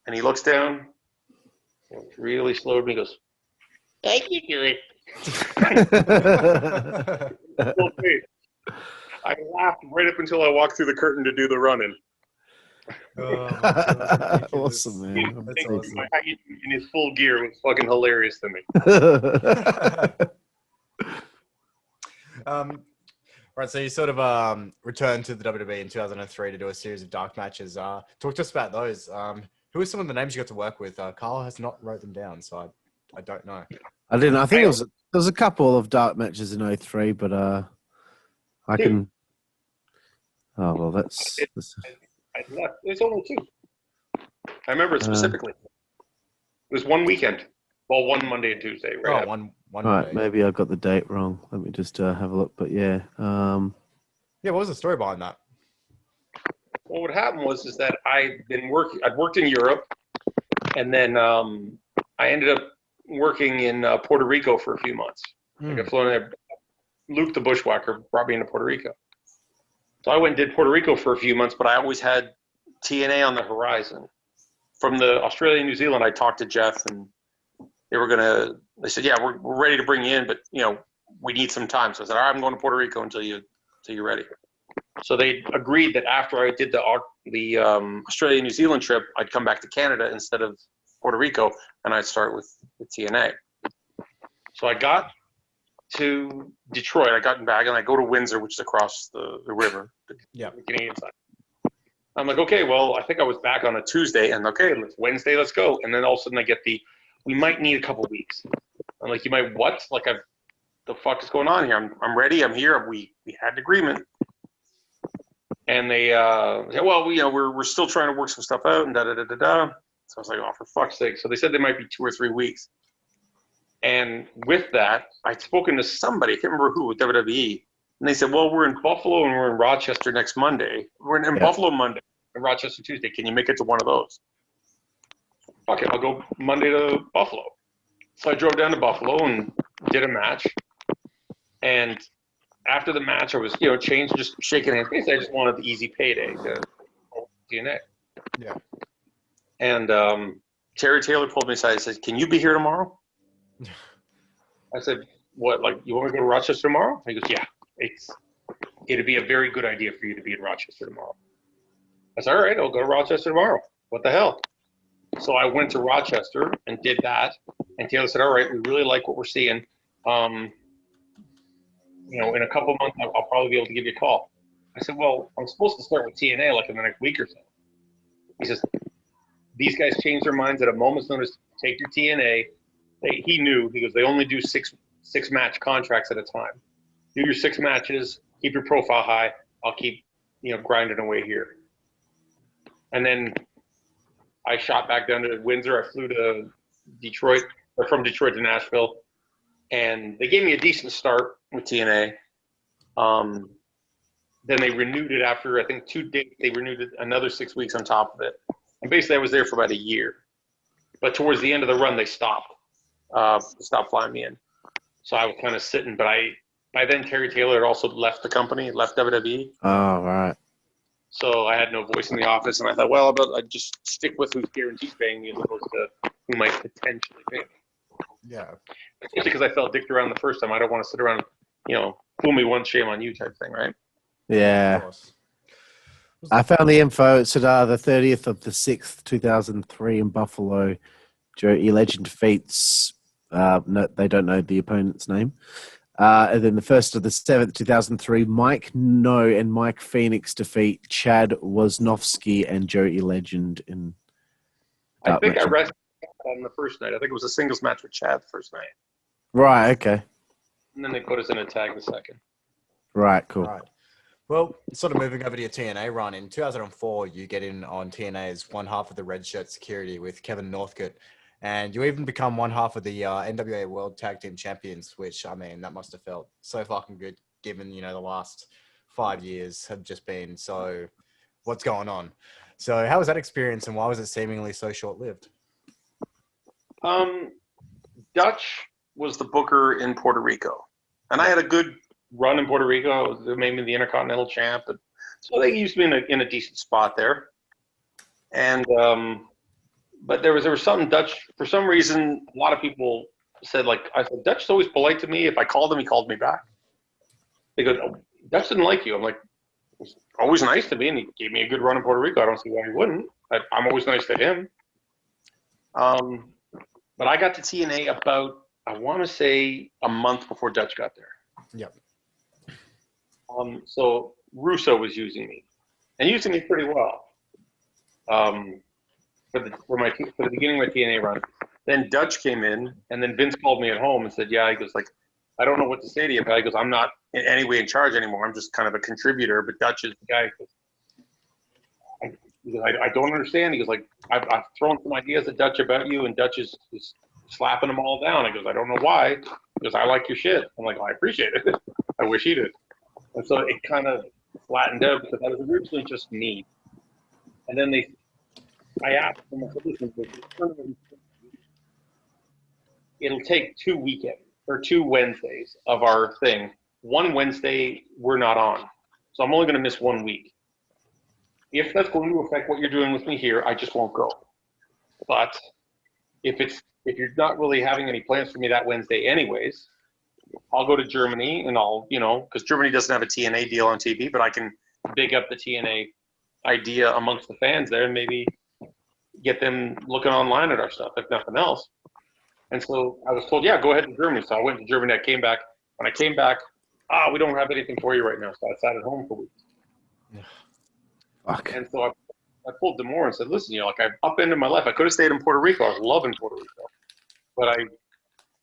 [SPEAKER 1] And he looks down, really slow to me, goes, how you doing? I laughed right up until I walked through the curtain to do the run-in.
[SPEAKER 2] Awesome, man. That's awesome.
[SPEAKER 1] In his full gear was fucking hilarious to me.
[SPEAKER 3] Right, so you sort of returned to the WWE in 2003 to do a series of dark matches. Talk to us about those. Who are some of the names you got to work with? Carl has not wrote them down, so I don't know.
[SPEAKER 2] I didn't. I think there was a couple of dark matches in 03, but I can. Oh well, that's.
[SPEAKER 1] I left. There's only two. I remember it specifically. It was one weekend. Well, one Monday and Tuesday. Right.
[SPEAKER 3] Oh, one
[SPEAKER 2] Right,
[SPEAKER 3] day.
[SPEAKER 2] maybe I got the date wrong. Let me just have a look. But yeah.
[SPEAKER 3] Yeah, what was the story behind that?
[SPEAKER 1] Well, what happened was that I'd worked in Europe, and then I ended up working in Puerto Rico for a few months. I got flown there. Luke the Bushwhacker brought me into Puerto Rico. So I went and did Puerto Rico for a few months, but I always had TNA on the horizon. From the Australia and New Zealand, I talked to Jeff, and they said, yeah, we're ready to bring you in, but we need some time. So I said, all right, I'm going to Puerto Rico until you're ready. So they agreed that after I did the Australia New Zealand trip, I'd come back to Canada instead of Puerto Rico, and I'd start with TNA. So I got to Detroit. I got back, and I go to Windsor, which is across the river, the Canadian side. I'm like, okay, well, I think I was back on a Tuesday, and okay, Wednesday, let's go. And then all of a sudden I get we might need a couple weeks. I'm like, you might what? Like, the fuck is going on here? I'm ready. I'm here. We had an agreement. And they said, well, we're still trying to work some stuff out and da-da-da-da-da. So I was like, oh, for fuck's sake. So they said they might be 2 or 3 weeks. And with that, I'd spoken to somebody, I can't remember who, with WWE. And they said, well, we're in Buffalo and we're in Rochester next Monday. We're in Buffalo Monday and Rochester Tuesday. Can you make it to one of those? Fuck it, I'll go Monday to Buffalo. So I drove down to Buffalo and did a match. And after the match, I was, changed, just shaking hands. Basically, I just wanted the easy payday to TNA.
[SPEAKER 3] Yeah.
[SPEAKER 1] And Terry Taylor pulled me aside and said, "Can you be here tomorrow?" I said, "What? Like, you want me to go to Rochester tomorrow?" He goes, "Yeah, it'd be a very good idea for you to be in Rochester tomorrow." I said, "All right, I'll go to Rochester tomorrow. What the hell?" So I went to Rochester and did that. And Taylor said, "All right, we really like what we're seeing. In a couple of months, I'll probably be able to give you a call." I said, "Well, I'm supposed to start with TNA like in the next week or so." He says, "These guys change their minds at a moment's notice. Take your TNA." He knew. He goes, "They only do six match contracts at a time. Do your 6 matches. Keep your profile high. I'll keep grinding away here." And then I shot back down to Windsor. I flew to Detroit, or from Detroit to Nashville, and they gave me a decent start with TNA. Then they renewed it after, I think, 2 days. They renewed it another 6 weeks on top of it. And basically, I was there for about a year. But towards the end of the run, they stopped flying me in. So I was kind of sitting. But by then, Terry Taylor had also left the company, left WWE.
[SPEAKER 2] Oh, right.
[SPEAKER 1] So I had no voice in the office. And I thought, well, I'd just stick with who's guaranteed paying me as opposed to who might potentially pay me.
[SPEAKER 3] Yeah.
[SPEAKER 1] Especially because I felt dicked around the first time. I don't want to sit around, fool me once, shame on you type thing, right?
[SPEAKER 2] Yeah.
[SPEAKER 3] Of course.
[SPEAKER 2] I found the info. It said the 30th of the 6th, 2003 in Buffalo. Joey Legend defeats, no, they don't know the opponent's name. And then the 1st of the 7th, 2003, Mike No and Mike Phoenix defeat Chad Woznovsky and Joey Legend in
[SPEAKER 1] I think I rested on the first night. I think it was a singles match with Chad the first night.
[SPEAKER 2] Right, okay.
[SPEAKER 1] And then they put us in a tag the second.
[SPEAKER 2] Right, cool.
[SPEAKER 3] Right. Well, sort of moving over to your TNA run. In 2004, you get in on TNA as one half of the Red Shirt Security with Kevin Northcutt. And you even become one half of the NWA World Tag Team Champions, which, I mean, that must have felt so fucking good given, the last 5 years have just been so what's going on. So how was that experience and why was it seemingly so short-lived?
[SPEAKER 1] Dutch was the booker in Puerto Rico. And I had a good run in Puerto Rico. They made me the Intercontinental Champ. So they used me in a decent spot there. And but there was something Dutch, for some reason, a lot of people said, I said, Dutch is always polite to me. If I called him, he called me back. They go, "Oh, Dutch didn't like you." I'm like, "He's always nice to me, and he gave me a good run in Puerto Rico. I don't see why he wouldn't. I'm always nice to him." But I got to TNA about, I want to say, a month before Dutch got there.
[SPEAKER 3] Yep.
[SPEAKER 1] So Russo was using me, and using me pretty well. For the beginning of my TNA run. Then Dutch came in, and then Vince called me at home and said, "Yeah," he goes, "I don't know what to say to you, but," he goes, "I'm not in any way in charge anymore. I'm just kind of a contributor, but Dutch is the guy." I don't understand. He goes, I've thrown some ideas at Dutch about you, and Dutch is slapping them all down." He goes, "I don't know why." He goes, "I like your shit." I'm like, "Well, I appreciate it. I wish he did." And so it kind of flattened out because I was originally just me. And then I asked them, I said, "Listen, it'll take 2 weekends or 2 Wednesdays of our thing. One Wednesday we're not on, so I'm only going to miss 1 week. If that's going to affect what you're doing with me here, I just won't go. But if you're not really having any plans for me that Wednesday anyways, I'll go to Germany and I'll, because Germany doesn't have a TNA deal on TV, but I can big up the TNA idea amongst the fans there and maybe get them looking online at our stuff, if nothing else." And so I was told, "Yeah, go ahead to Germany." So I went to Germany. I came back. When I came back, "We don't have anything for you right now." So I sat at home for weeks.
[SPEAKER 2] Fuck.
[SPEAKER 1] And so I pulled Demore and said, "Listen, I've upended my life. I could have stayed in Puerto Rico. I was loving Puerto Rico. But I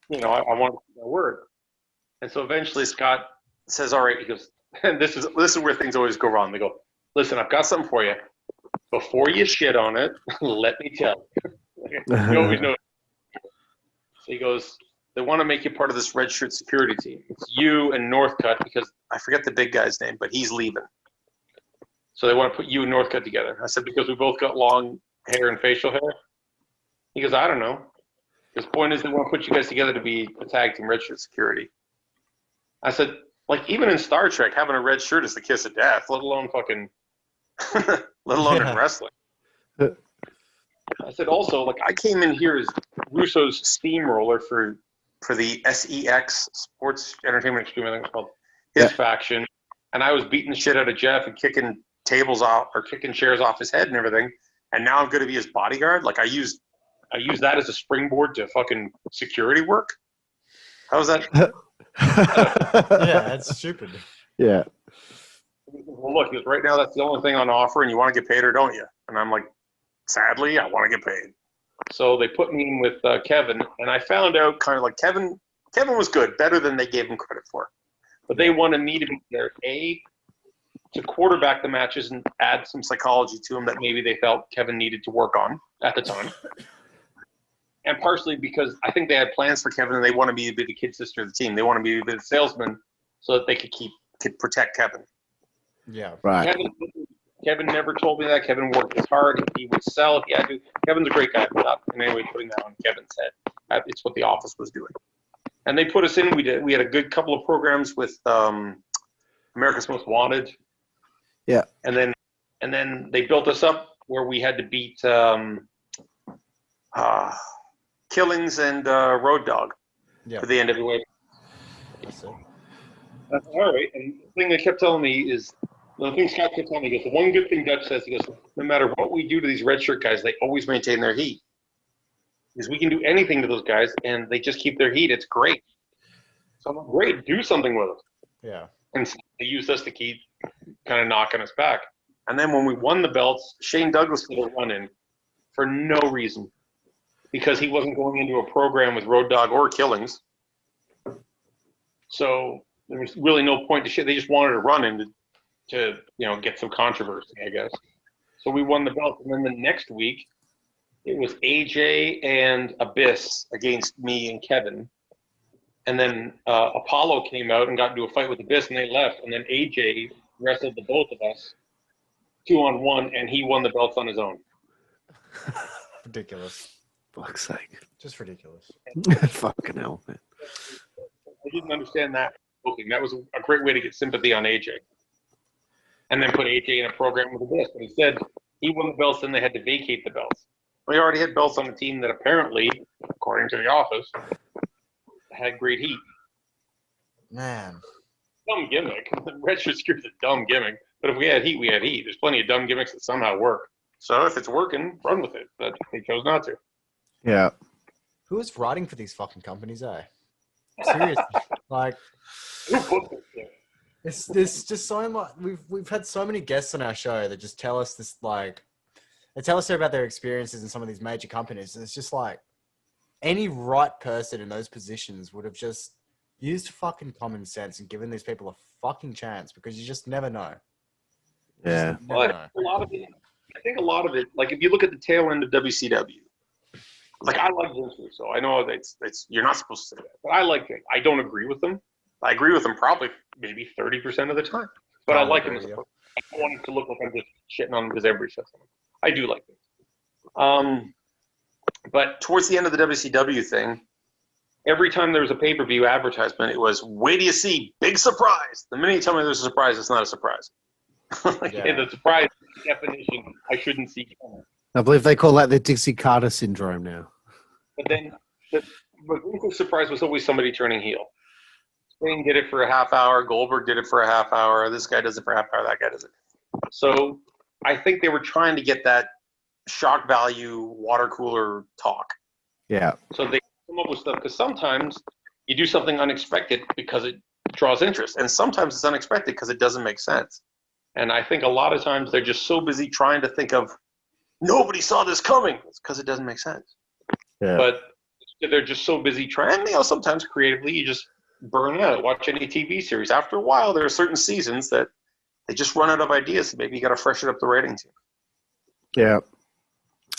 [SPEAKER 1] wanted to keep my word." And so eventually Scott says, "All right," he goes, and this is where things always go wrong. They go, "Listen, I've got something for you. Before you shit on it, let me tell you." You always know. So he goes, "They want to make you part of this red shirt security team. It's you and Northcutt," because I forget the big guy's name, but he's leaving. "So they want to put you and Northcutt together." I said, "Because we both got long hair and facial hair?" He goes, "I don't know. His point is they want to put you guys together to be a tag team red shirt security." I said, even in Star Trek, having a red shirt is the kiss of death, let alone fucking let alone in wrestling. I said also, like, I came in here as Russo's steamroller for the SEX Sports Entertainment Extreme, I think it's called, his faction, and I was beating the shit out of Jeff and kicking tables off or kicking chairs off his head and everything. And now I'm going to be his bodyguard. Like I use that as a springboard to fucking security work. How's that?
[SPEAKER 3] Yeah, that's stupid.
[SPEAKER 2] Yeah.
[SPEAKER 1] Well, look, right now that's the only thing on offer, and you want to get paid or don't you? And I'm like, sadly, I want to get paid. So they put me in with Kevin, and I found out kind of like Kevin was good, better than they gave him credit for. But they wanted me to be there, to quarterback the matches and add some psychology to them that maybe they felt Kevin needed to work on at the time. And partially because I think they had plans for Kevin and they wanted me to be the kid sister of the team. They wanted me to be the salesman so that they could protect Kevin.
[SPEAKER 3] Yeah.
[SPEAKER 2] Right.
[SPEAKER 1] Kevin never told me that. Kevin worked as hard. He would sell if he had to. Kevin's a great guy. I'm not in any way putting that on Kevin's head. It's what the office was doing. And they put us in. We had a good couple of programs with America's Most Wanted.
[SPEAKER 2] Yeah.
[SPEAKER 1] And then they built us up where we had to beat Killings and Road Dog for the NWA.
[SPEAKER 3] That's it.
[SPEAKER 1] That's all right. And the thing they kept telling me is, the thing Scott kept telling me, he goes, the one good thing Dutch says, he goes, no matter what we do to these red shirt guys, they always maintain their heat. Because we can do anything to those guys, and they just keep their heat. It's great. So I'm like, great, do something with them.
[SPEAKER 3] Yeah.
[SPEAKER 1] And so they used us to keep kind of knocking us back. And then when we won the belts, Shane Douglas did a run-in for no reason. Because he wasn't going into a program with Road Dogg or Killings. So there was really no point to shit. They just wanted to run in to get some controversy, I guess. So we won the belt. And then the next week, it was AJ and Abyss against me and Kevin. And then Apollo came out and got into a fight with Abyss, and they left. And then AJ wrestled the both of us 2-on-1, and he won the belts on his own.
[SPEAKER 3] Ridiculous.
[SPEAKER 2] Fuck's sake.
[SPEAKER 3] Just ridiculous.
[SPEAKER 2] Fucking hell, man.
[SPEAKER 1] I didn't understand that. That was a great way to get sympathy on AJ. And then put AJ in a program with Abyss. But instead, he won the belts, and they had to vacate the belts. We already had belts on the team that apparently, according to the office, had great heat.
[SPEAKER 3] Man.
[SPEAKER 1] Dumb gimmick. Red shirt skew's a dumb gimmick. But if we had heat, we had heat. There's plenty of dumb gimmicks that somehow work. So if it's working, run with it. But they chose not to.
[SPEAKER 2] Yeah.
[SPEAKER 3] Who is writing for these fucking companies, eh? Seriously. Like,
[SPEAKER 1] Who booked this shit?
[SPEAKER 3] there's just so much. We've had so many guests on our show that just tell us this, like, they tell us about their experiences in some of these major companies. And it's just like, any right person in those positions would have just used fucking common sense and given these people a fucking chance, because you just never know.
[SPEAKER 2] Yeah.
[SPEAKER 1] Well, I think a lot of it, like if you look at the tail end of WCW, like I like Vince Russo. I know it's you're not supposed to say that, but I like it. I don't agree with them. I agree with them probably maybe 30% of the time, but I like him as a person. I don't want it to look like I'm just shitting on him because everybody shuts him. I do like him. But towards the end of the WCW thing, every time there was a pay-per-view advertisement, it was, wait till you see, big surprise. The minute you tell me there's a surprise, it's not a surprise. The surprise definition I shouldn't see coming.
[SPEAKER 2] I believe they call that the Dixie Carter syndrome now.
[SPEAKER 1] But then the surprise was always somebody turning heel. Spain did it for a half hour. Goldberg did it for a half hour. This guy does it for a half hour. That guy does it. So I think they were trying to get that shock value water cooler talk.
[SPEAKER 2] Yeah.
[SPEAKER 1] So they come up with stuff, because sometimes you do something unexpected because it draws interest, and sometimes it's unexpected because it doesn't make sense. And I think a lot of times they're just so busy trying to think of, nobody saw this coming. It's because it doesn't make sense.
[SPEAKER 2] Yeah.
[SPEAKER 1] But they're just so busy trying. Sometimes creatively you just burn out. Watch any TV series. After a while, there are certain seasons that they just run out of ideas. Maybe you got to freshen up the ratings.
[SPEAKER 2] Yeah.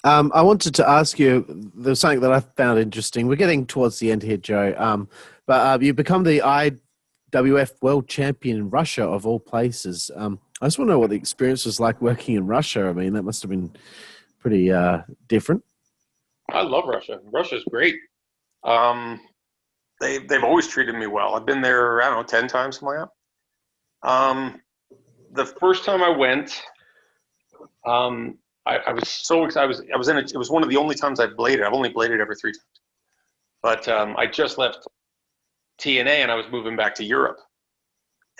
[SPEAKER 2] I wanted to ask you, there's something that I found interesting. We're getting towards the end here, Joe. But you become the IWF World Champion in Russia, of all places. I just want to know what the experience was like working in Russia. I mean, that must have been pretty different.
[SPEAKER 1] I love Russia. Russia's great. They've always treated me well. I've been there, I don't know, 10 times, something like that. The first time I went, I was so excited. I was in it. It was one of the only times I've bladed. I've only bladed every 3 times. But I just left TNA and I was moving back to Europe.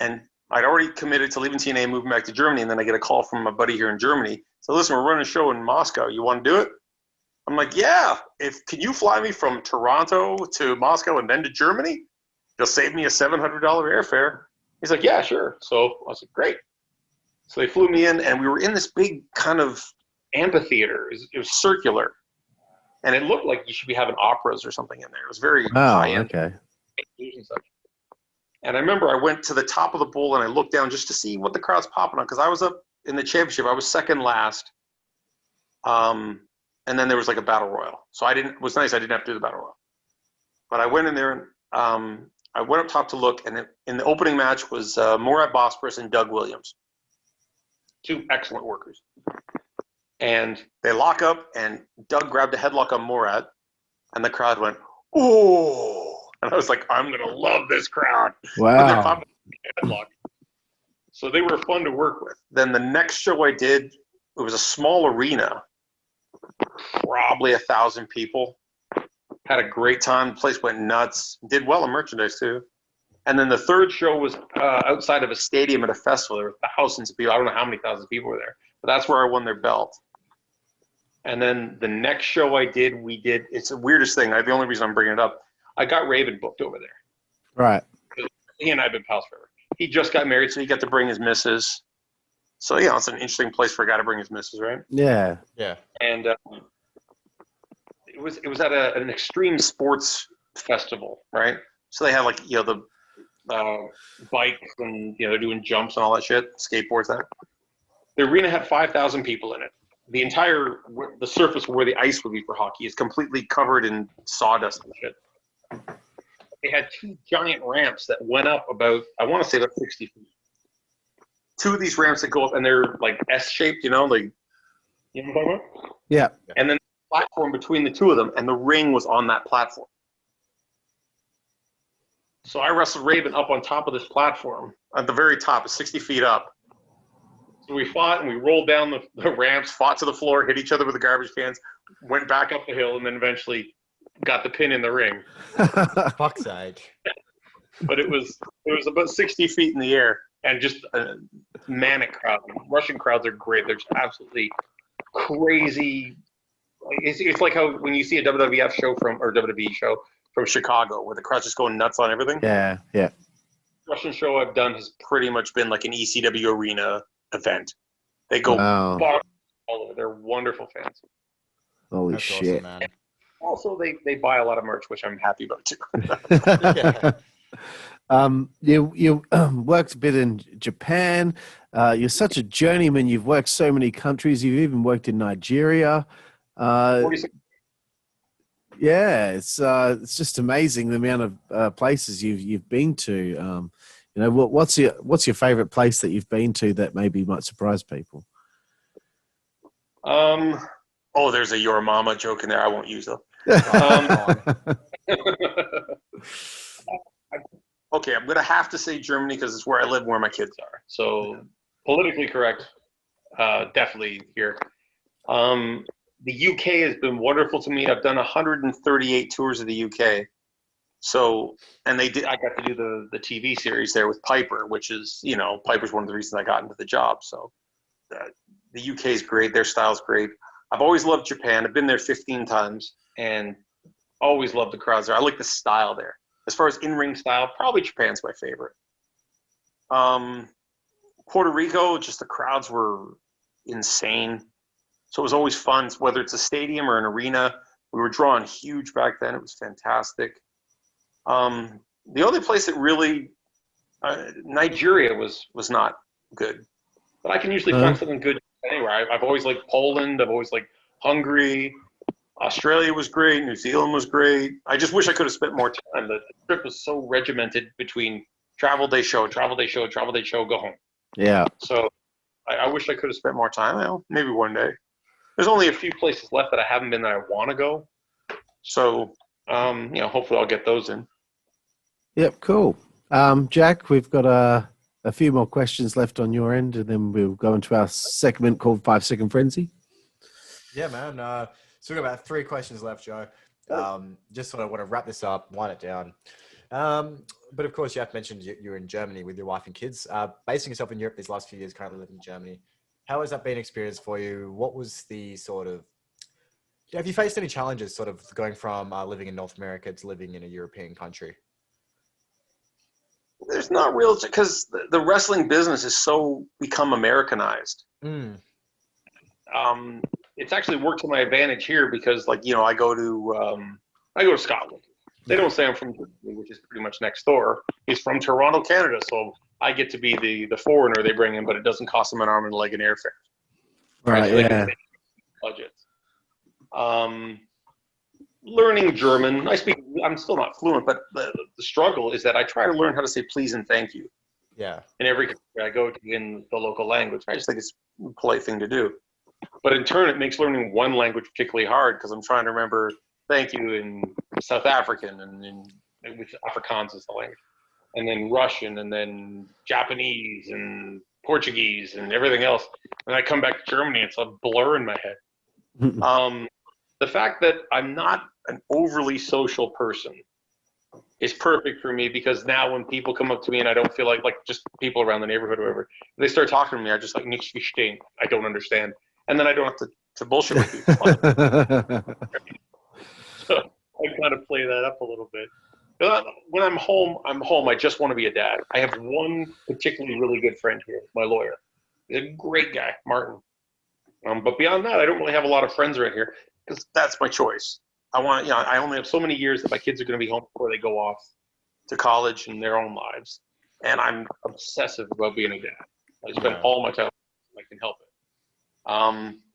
[SPEAKER 1] And I'd already committed to leaving TNA and moving back to Germany. And then I get a call from my buddy here in Germany. So listen, we're running a show in Moscow. You want to do it? I'm like, yeah. Can you fly me from Toronto to Moscow and then to Germany? You'll save me a $700 airfare. He's like, yeah, sure. So I was like, great. So they flew me in, and we were in this big kind of amphitheater. It was circular, and it looked like you should be having operas or something in there. It was very high-end.
[SPEAKER 2] Okay.
[SPEAKER 1] And I remember I went to the top of the bowl, and I looked down just to see what the crowd's popping on, because I was up in the championship. I was second last, and then there was like a battle royal. So it was nice. I didn't have to do the battle royal. But I went in there, and I went up top to look, and in the opening match was Murat Bosporus and Doug Williams. 2 excellent workers. And they lock up, and Doug grabbed a headlock on Murat, and the crowd went, "Oh!" And I was like, "I'm gonna love this crowd."
[SPEAKER 2] Wow.
[SPEAKER 1] Headlock. So they were fun to work with. Then the next show I did, it was a small arena, probably 1,000 people. Had a great time. The place went nuts. Did well in merchandise too. And then the third show was outside of a stadium at a festival. There were thousands of people. I don't know how many thousands of people were there, but that's where I won their belt. And then the next show I did, it's the weirdest thing. The only reason I'm bringing it up, I got Raven booked over there.
[SPEAKER 2] Right.
[SPEAKER 1] He and I have been pals forever. He just got married, so he got to bring his missus. So, it's an interesting place for a guy to bring his missus, right?
[SPEAKER 2] Yeah.
[SPEAKER 3] Yeah.
[SPEAKER 1] And it was at an extreme sports festival, right? So they had the bikes and they're doing jumps and all that shit, skateboards. That the arena had 5,000 people in it. The surface where the ice would be for hockey is completely covered in sawdust and shit. They had 2 giant ramps that went up about 60 feet. 2 of these ramps that go up, and they're like S-shaped, you know what I'm talking about?
[SPEAKER 2] Yeah.
[SPEAKER 1] And then the platform between the 2 of them, and the ring was on that platform. So I wrestled Raven up on top of this platform at the very top, 60 feet up. So we fought and we rolled down the ramps, fought to the floor, hit each other with the garbage cans, went back up the hill, and then eventually got the pin in the ring.
[SPEAKER 3] Fuck's sake.
[SPEAKER 1] But it was about 60 feet in the air and just a manic crowd. Russian crowds are great. They're just absolutely crazy. It's like how when you see a WWF show or WWE show from Chicago, where the crowd's just going nuts on everything.
[SPEAKER 2] Yeah, yeah.
[SPEAKER 1] The Russian show I've done has pretty much been like an ECW arena event. They go far all over. They're wonderful fans.
[SPEAKER 2] Holy
[SPEAKER 3] That's
[SPEAKER 2] shit.
[SPEAKER 3] awesome, man.
[SPEAKER 1] Also, they buy a lot of merch, which I'm happy about too.
[SPEAKER 2] You worked a bit in Japan. You're such a journeyman. You've worked so many countries. You've even worked in Nigeria.
[SPEAKER 1] 46.
[SPEAKER 2] Yeah, it's just amazing the amount of places you've been to. What's your favorite place that you've been to that maybe might surprise people?
[SPEAKER 1] There's a your mama joke in there. I won't use though. Okay, I'm gonna have to say Germany because it's where I live, and where my kids are. So politically correct, definitely here. The UK has been wonderful to me. I've done 138 tours of the UK. So, and I got to do the TV series there with Piper, which is, Piper's one of the reasons I got into the job. So the UK is great. Their style's great. I've always loved Japan. I've been there 15 times and always loved the crowds there. I like the style there. As far as in-ring style, probably Japan's my favorite. Puerto Rico, just the crowds were insane. So it was always fun, whether it's a stadium or an arena. We were drawing huge back then. It was fantastic. The only place that really, Nigeria was not good. But I can usually find something good anywhere. I've always liked Poland. I've always liked Hungary. Australia was great. New Zealand was great. I just wish I could have spent more time. The trip was so regimented between travel day show, travel day show, travel day show, go home.
[SPEAKER 2] Yeah.
[SPEAKER 1] So I wish I could have spent more time. Well, maybe one day. There's only a few places left that I haven't been that I want to go. So, hopefully I'll get those in.
[SPEAKER 2] Yep, cool. Jack, we've got a few more questions left on your end, and then we'll go into our segment called 5 Second Frenzy.
[SPEAKER 3] Yeah, man. So we've got about 3 questions left, Joe. Just sort of want to wrap this up, wind it down. But of course, you have mentioned you're in Germany with your wife and kids. Basing yourself in Europe these last few years, currently living in Germany. How has that been an experience for you? What was the sort of... Have you faced any challenges sort of going from living in North America to living in a European country?
[SPEAKER 1] There's not real, because the wrestling business is so become Americanized. It's actually worked to my advantage here because, like, you know, I go to Scotland. They don't say I'm from Germany, which is pretty much next door. He's from Toronto, Canada, so I get to be the foreigner they bring in, but it doesn't cost them an arm and a leg in airfare.
[SPEAKER 2] Right,
[SPEAKER 1] so
[SPEAKER 2] yeah.
[SPEAKER 1] Budgets. Learning German, I'm still not fluent, but the struggle is that I try to learn how to say please and thank you.
[SPEAKER 3] Yeah.
[SPEAKER 1] In every country I go to in the local language. I just think it's a polite thing to do. But in turn, it makes learning one language particularly hard because I'm trying to remember thank you in South African and which Afrikaans is the language, and then Russian and then Japanese and Portuguese and everything else. And I come back to Germany, it's a blur in my head. The fact that I'm not an overly social person is perfect for me because now when people come up to me and I don't feel like just people around the neighborhood or whatever, they start talking to me, I just like, nichts verstehen. I don't understand. And then I don't have to bullshit with people. So I kind of play that up a little bit. When I'm home, I just want to be a dad. I have one particularly really good friend here, my lawyer. He's a great guy, Martin. But beyond that, I don't really have a lot of friends right here because that's my choice. I only have so many years that my kids are going to be home before they go off to college and their own lives. And I'm obsessive about being a dad. I spend all my time if I can help it.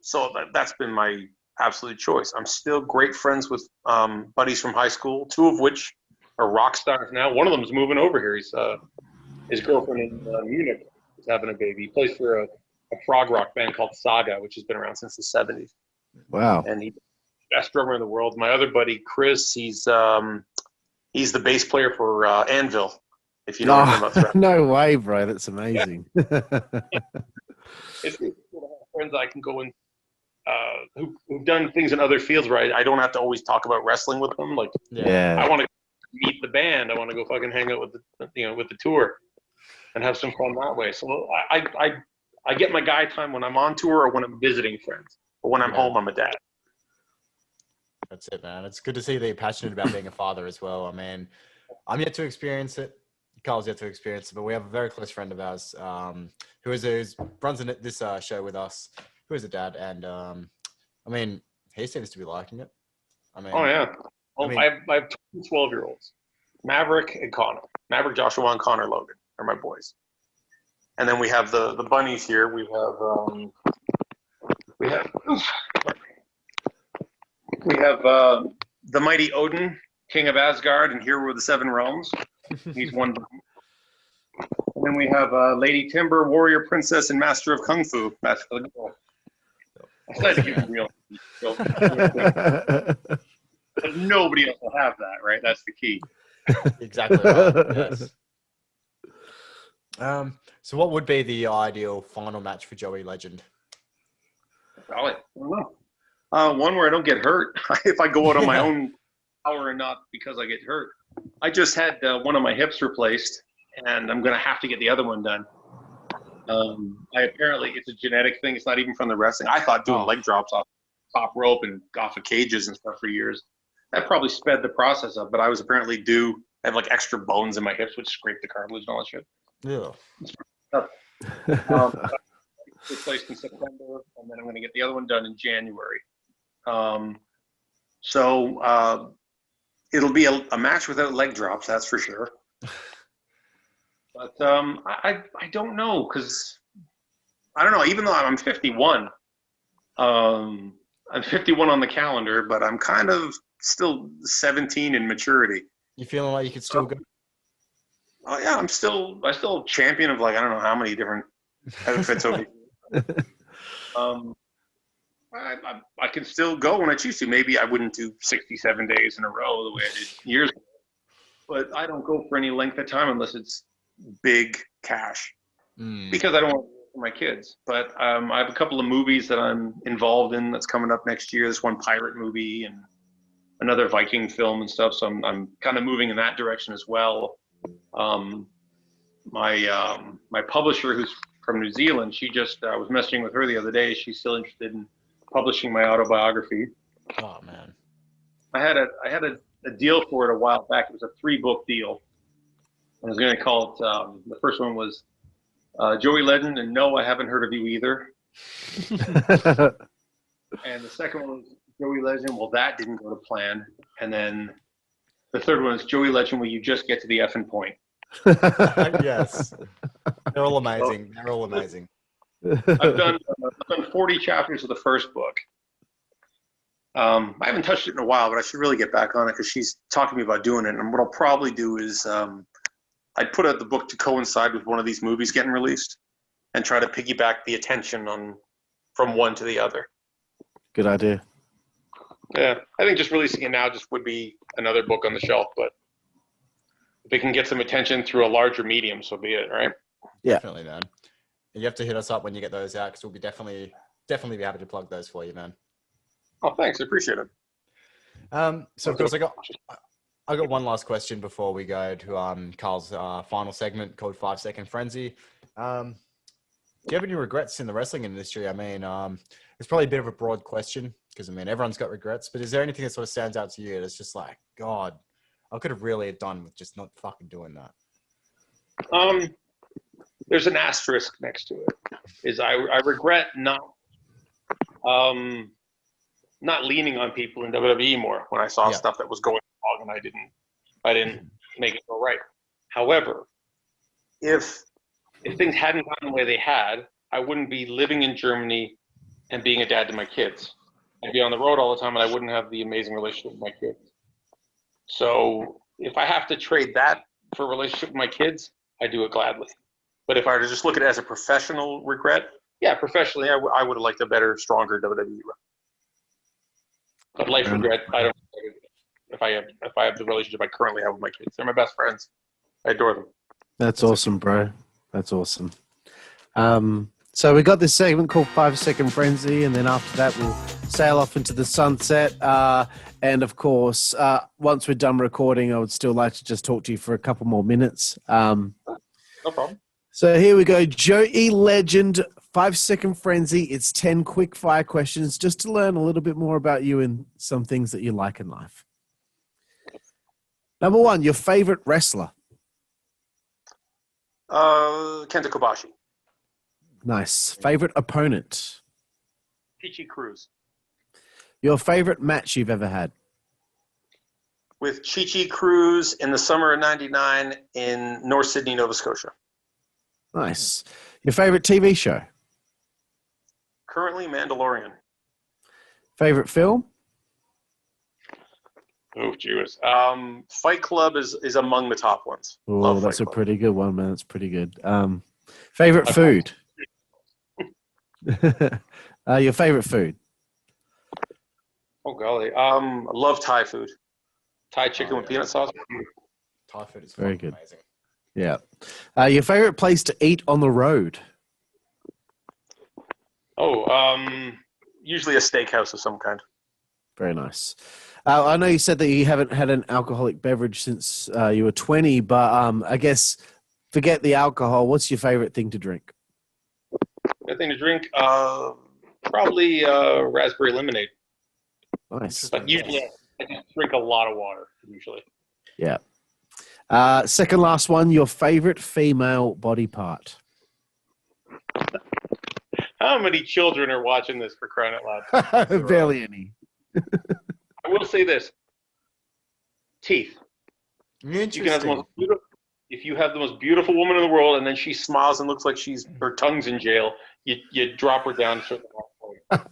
[SPEAKER 1] So that's been my absolute choice. I'm still great friends with buddies from high school, 2 of which are rock stars now. One of them is moving over here. He's his girlfriend in Munich is having a baby. He plays for a prog rock band called Saga, which has been around since the 70s.
[SPEAKER 2] Wow.
[SPEAKER 1] And he's the best drummer in the world. My other buddy, Chris, he's the bass player for Anvil, if you know anything about that.
[SPEAKER 2] No way, bro. That's amazing.
[SPEAKER 1] Yeah. It's good to have friends I can go in who've done things in other fields where I don't have to always talk about wrestling with them. Like, I want to meet the band. I want to go fucking hang out with the tour and have some fun that way. So I get my guy time when I'm on tour or when I'm visiting friends. But when I'm home, I'm a dad.
[SPEAKER 3] That's it, man. It's good to see that you're passionate about being a father as well. I mean, I'm yet to experience it. Carl's yet to experience it, but we have a very close friend of ours who runs this show with us, who is a dad, and I mean, he seems to be liking it. I mean,
[SPEAKER 1] I have 2 12-year-olds, Maverick and Connor. Maverick, Joshua, and Connor Logan are my boys. And then we have the bunnies here. We have the mighty Odin, King of Asgard, and hero of the 7 realms. He's one. And then we have Lady Timber, warrior princess, and master of kung fu. That's for the girl. I tried to give him real. But nobody else will have that, right? That's the key.
[SPEAKER 3] Exactly right. Yes. So what would be the ideal final match for Joey Legend?
[SPEAKER 1] I don't know. One where I don't get hurt. If I go out on my own power and not because I get hurt. I just had one of my hips replaced, and I'm going to have to get the other one done. Apparently, it's a genetic thing. It's not even from the wrestling. I thought doing leg drops off top rope and off of cages and stuff for years. That probably sped the process up, but I was apparently due. I have like extra bones in my hips, which scrape the cartilage and all that shit.
[SPEAKER 3] Yeah.
[SPEAKER 1] Replaced in September, and then I'm going to get the other one done in January. It'll be a match without leg drops, that's for sure. But I don't know, because I don't know. Even though I'm 51, I'm 51 on the calendar, but I'm kind of still 17 in maturity. You feeling like you could still go? Oh yeah, I'm still champion of like I don't know how many different outfits over here. I can still go when I choose to. Maybe I wouldn't do 67 days in a row the way I did years ago, but I don't go for any length of time unless it's big cash. because I don't want to for my kids. But I have a couple of movies that I'm involved in that's coming up next year. This one pirate movie and another Viking film and stuff. So I'm kind of moving in that direction as well. My publisher, who's from New Zealand, she just was messaging with her the other day. She's still interested in publishing my autobiography.
[SPEAKER 3] Oh man,
[SPEAKER 1] I had a deal for it a while back. It was a 3-book deal. I was going to call it. The first one was Joey Legend, and no, I haven't heard of you either. And the second one was Joey Legend. Well, that didn't go to plan. And then the third one is Joey Legend. Will you just get to the effing point?
[SPEAKER 3] Yes, they're all amazing. They're all amazing.
[SPEAKER 1] I've done 40 chapters of the first book. I haven't touched it in a while, but I should really get back on it because she's talking to me about doing it. And what I'll probably do is I'd put out the book to coincide with one of these movies getting released and try to piggyback the attention from one to the other.
[SPEAKER 2] Good idea.
[SPEAKER 1] Yeah, I think just releasing it now just would be another book on the shelf, but if it can get some attention through a larger medium, so be it, right?
[SPEAKER 2] Yeah.
[SPEAKER 3] Definitely, man. You have to hit us up when you get those out because we'll be definitely be happy to plug those for you, man.
[SPEAKER 1] Oh, thanks. I appreciate it.
[SPEAKER 3] So of course I got one last question before we go to Carl's final segment called 5 Second Frenzy. Do you have any regrets in the wrestling industry? I mean, it's probably a bit of a broad question because I mean everyone's got regrets, but is there anything that sort of stands out to you that's just like, God, I could have really done with just not fucking doing that?
[SPEAKER 1] There's an asterisk next to it. Is I regret not leaning on people in WWE more when I saw stuff that was going wrong and I didn't make it go right. However, if things hadn't gone the way they had, I wouldn't be living in Germany and being a dad to my kids. I'd be on the road all the time and I wouldn't have the amazing relationship with my kids. So if I have to trade that for a relationship with my kids, I do it gladly. But if I were to just look at it as a professional regret, yeah, professionally, I would have liked a better, stronger WWE run. But life regret, I don't. If I have the relationship I currently have with my kids, they're my best friends. I adore them.
[SPEAKER 2] That's awesome, bro. That's awesome. So we got this segment called 5 Second Frenzy, and then after that we'll sail off into the sunset. And of course, once we're done recording, I would still like to just talk to you for a couple more minutes.
[SPEAKER 1] No problem.
[SPEAKER 2] So here we go. Joey Legend, 5 Second Frenzy. It's 10 quick fire questions just to learn a little bit more about you and some things that you like in life. Number 1, your favorite wrestler.
[SPEAKER 1] Kenta Kobashi.
[SPEAKER 2] Nice. Favorite opponent.
[SPEAKER 1] Peachy Cruz.
[SPEAKER 2] Your favorite match you've ever had.
[SPEAKER 1] With Chi Cruz in the summer of '99 in North Sydney, Nova Scotia.
[SPEAKER 2] Nice. Your favorite TV show.
[SPEAKER 1] Currently, Mandalorian.
[SPEAKER 2] Favorite film.
[SPEAKER 1] Oh, Jews. Fight Club is among the top ones.
[SPEAKER 2] Oh, that's a pretty good one, man. That's pretty good. Favorite food. Your favorite food.
[SPEAKER 1] Oh golly. I love Thai food. Thai chicken with peanut sauce.
[SPEAKER 3] Thai food is
[SPEAKER 2] very good.
[SPEAKER 3] Amazing.
[SPEAKER 2] Yeah. Your favorite place to eat on the road.
[SPEAKER 1] Usually a steakhouse of some kind.
[SPEAKER 2] Very nice. I know you said that you haven't had an alcoholic beverage since you were 20, but I guess forget the alcohol. What's your favorite thing to drink?
[SPEAKER 1] Favorite thing to drink? Probably raspberry lemonade.
[SPEAKER 2] Nice.
[SPEAKER 1] But usually I just drink a lot of water, usually.
[SPEAKER 2] Yeah. Second last one, your favorite female body part.
[SPEAKER 1] How many children are watching this, for crying out loud?
[SPEAKER 2] Barely any.
[SPEAKER 1] I will say this. Teeth. You can have the most beautiful, if you have the most beautiful woman in the world and then she smiles and looks like her tongue's in jail, you drop her down to the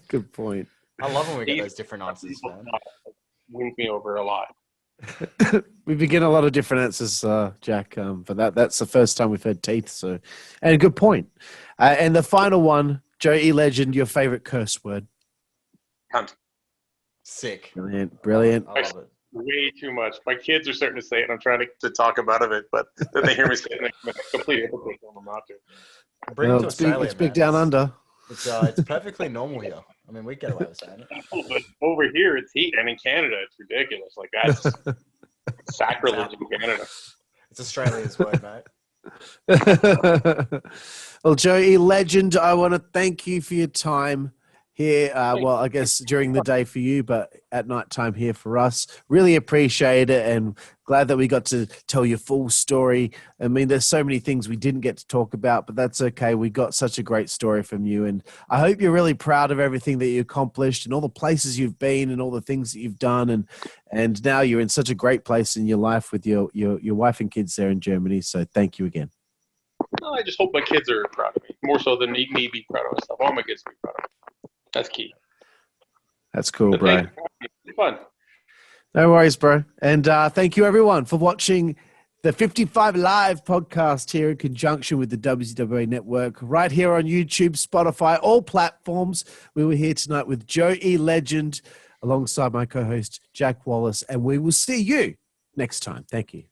[SPEAKER 2] Good point.
[SPEAKER 3] I love when we get those different answers, man.
[SPEAKER 1] Wins me over a lot.
[SPEAKER 2] We begin a lot of different answers, Jack, but that's the first time we've heard teeth. So, and a good point. And the final one, Joey Legend, your favorite curse word.
[SPEAKER 1] Cunt.
[SPEAKER 3] Sick.
[SPEAKER 2] Brilliant.
[SPEAKER 3] I love it.
[SPEAKER 1] way too much. My kids are starting to say it. I'm trying to talk them out of it, but then they hear me say it, and I completely hypocrite them not to.
[SPEAKER 3] Bring it to
[SPEAKER 2] it's big,
[SPEAKER 3] Australia,
[SPEAKER 2] it's big
[SPEAKER 3] man.
[SPEAKER 2] down under.
[SPEAKER 3] It's perfectly normal here. I mean, we get away with saying it.
[SPEAKER 1] But over here, it's heat, and in Canada, it's ridiculous. Like that's sacrilege in Canada.
[SPEAKER 3] It's Australia's word, mate.
[SPEAKER 2] Well, Joey, legend, I want to thank you for your time here. Well, I guess during the day for you, but at night time here for us. Really appreciate it, and glad that we got to tell your full story. I mean, there's so many things we didn't get to talk about, but that's okay. We got such a great story from you, and I hope you're really proud of everything that you accomplished and all the places you've been and all the things that you've done, and now you're in such a great place in your life with your wife and kids there in Germany. So thank you again.
[SPEAKER 1] I just hope my kids are proud of me, more so than me be proud of myself. I want my kids to be proud of me. That's key.
[SPEAKER 2] That's cool,
[SPEAKER 1] But
[SPEAKER 2] bro.
[SPEAKER 1] it's fun.
[SPEAKER 2] No worries, bro. And thank you, everyone, for watching the 55 Live podcast here in conjunction with the WZWA Network, right here on YouTube, Spotify, all platforms. We were here tonight with Joey Legend alongside my co-host, Jack Wallace, and we will see you next time. Thank you.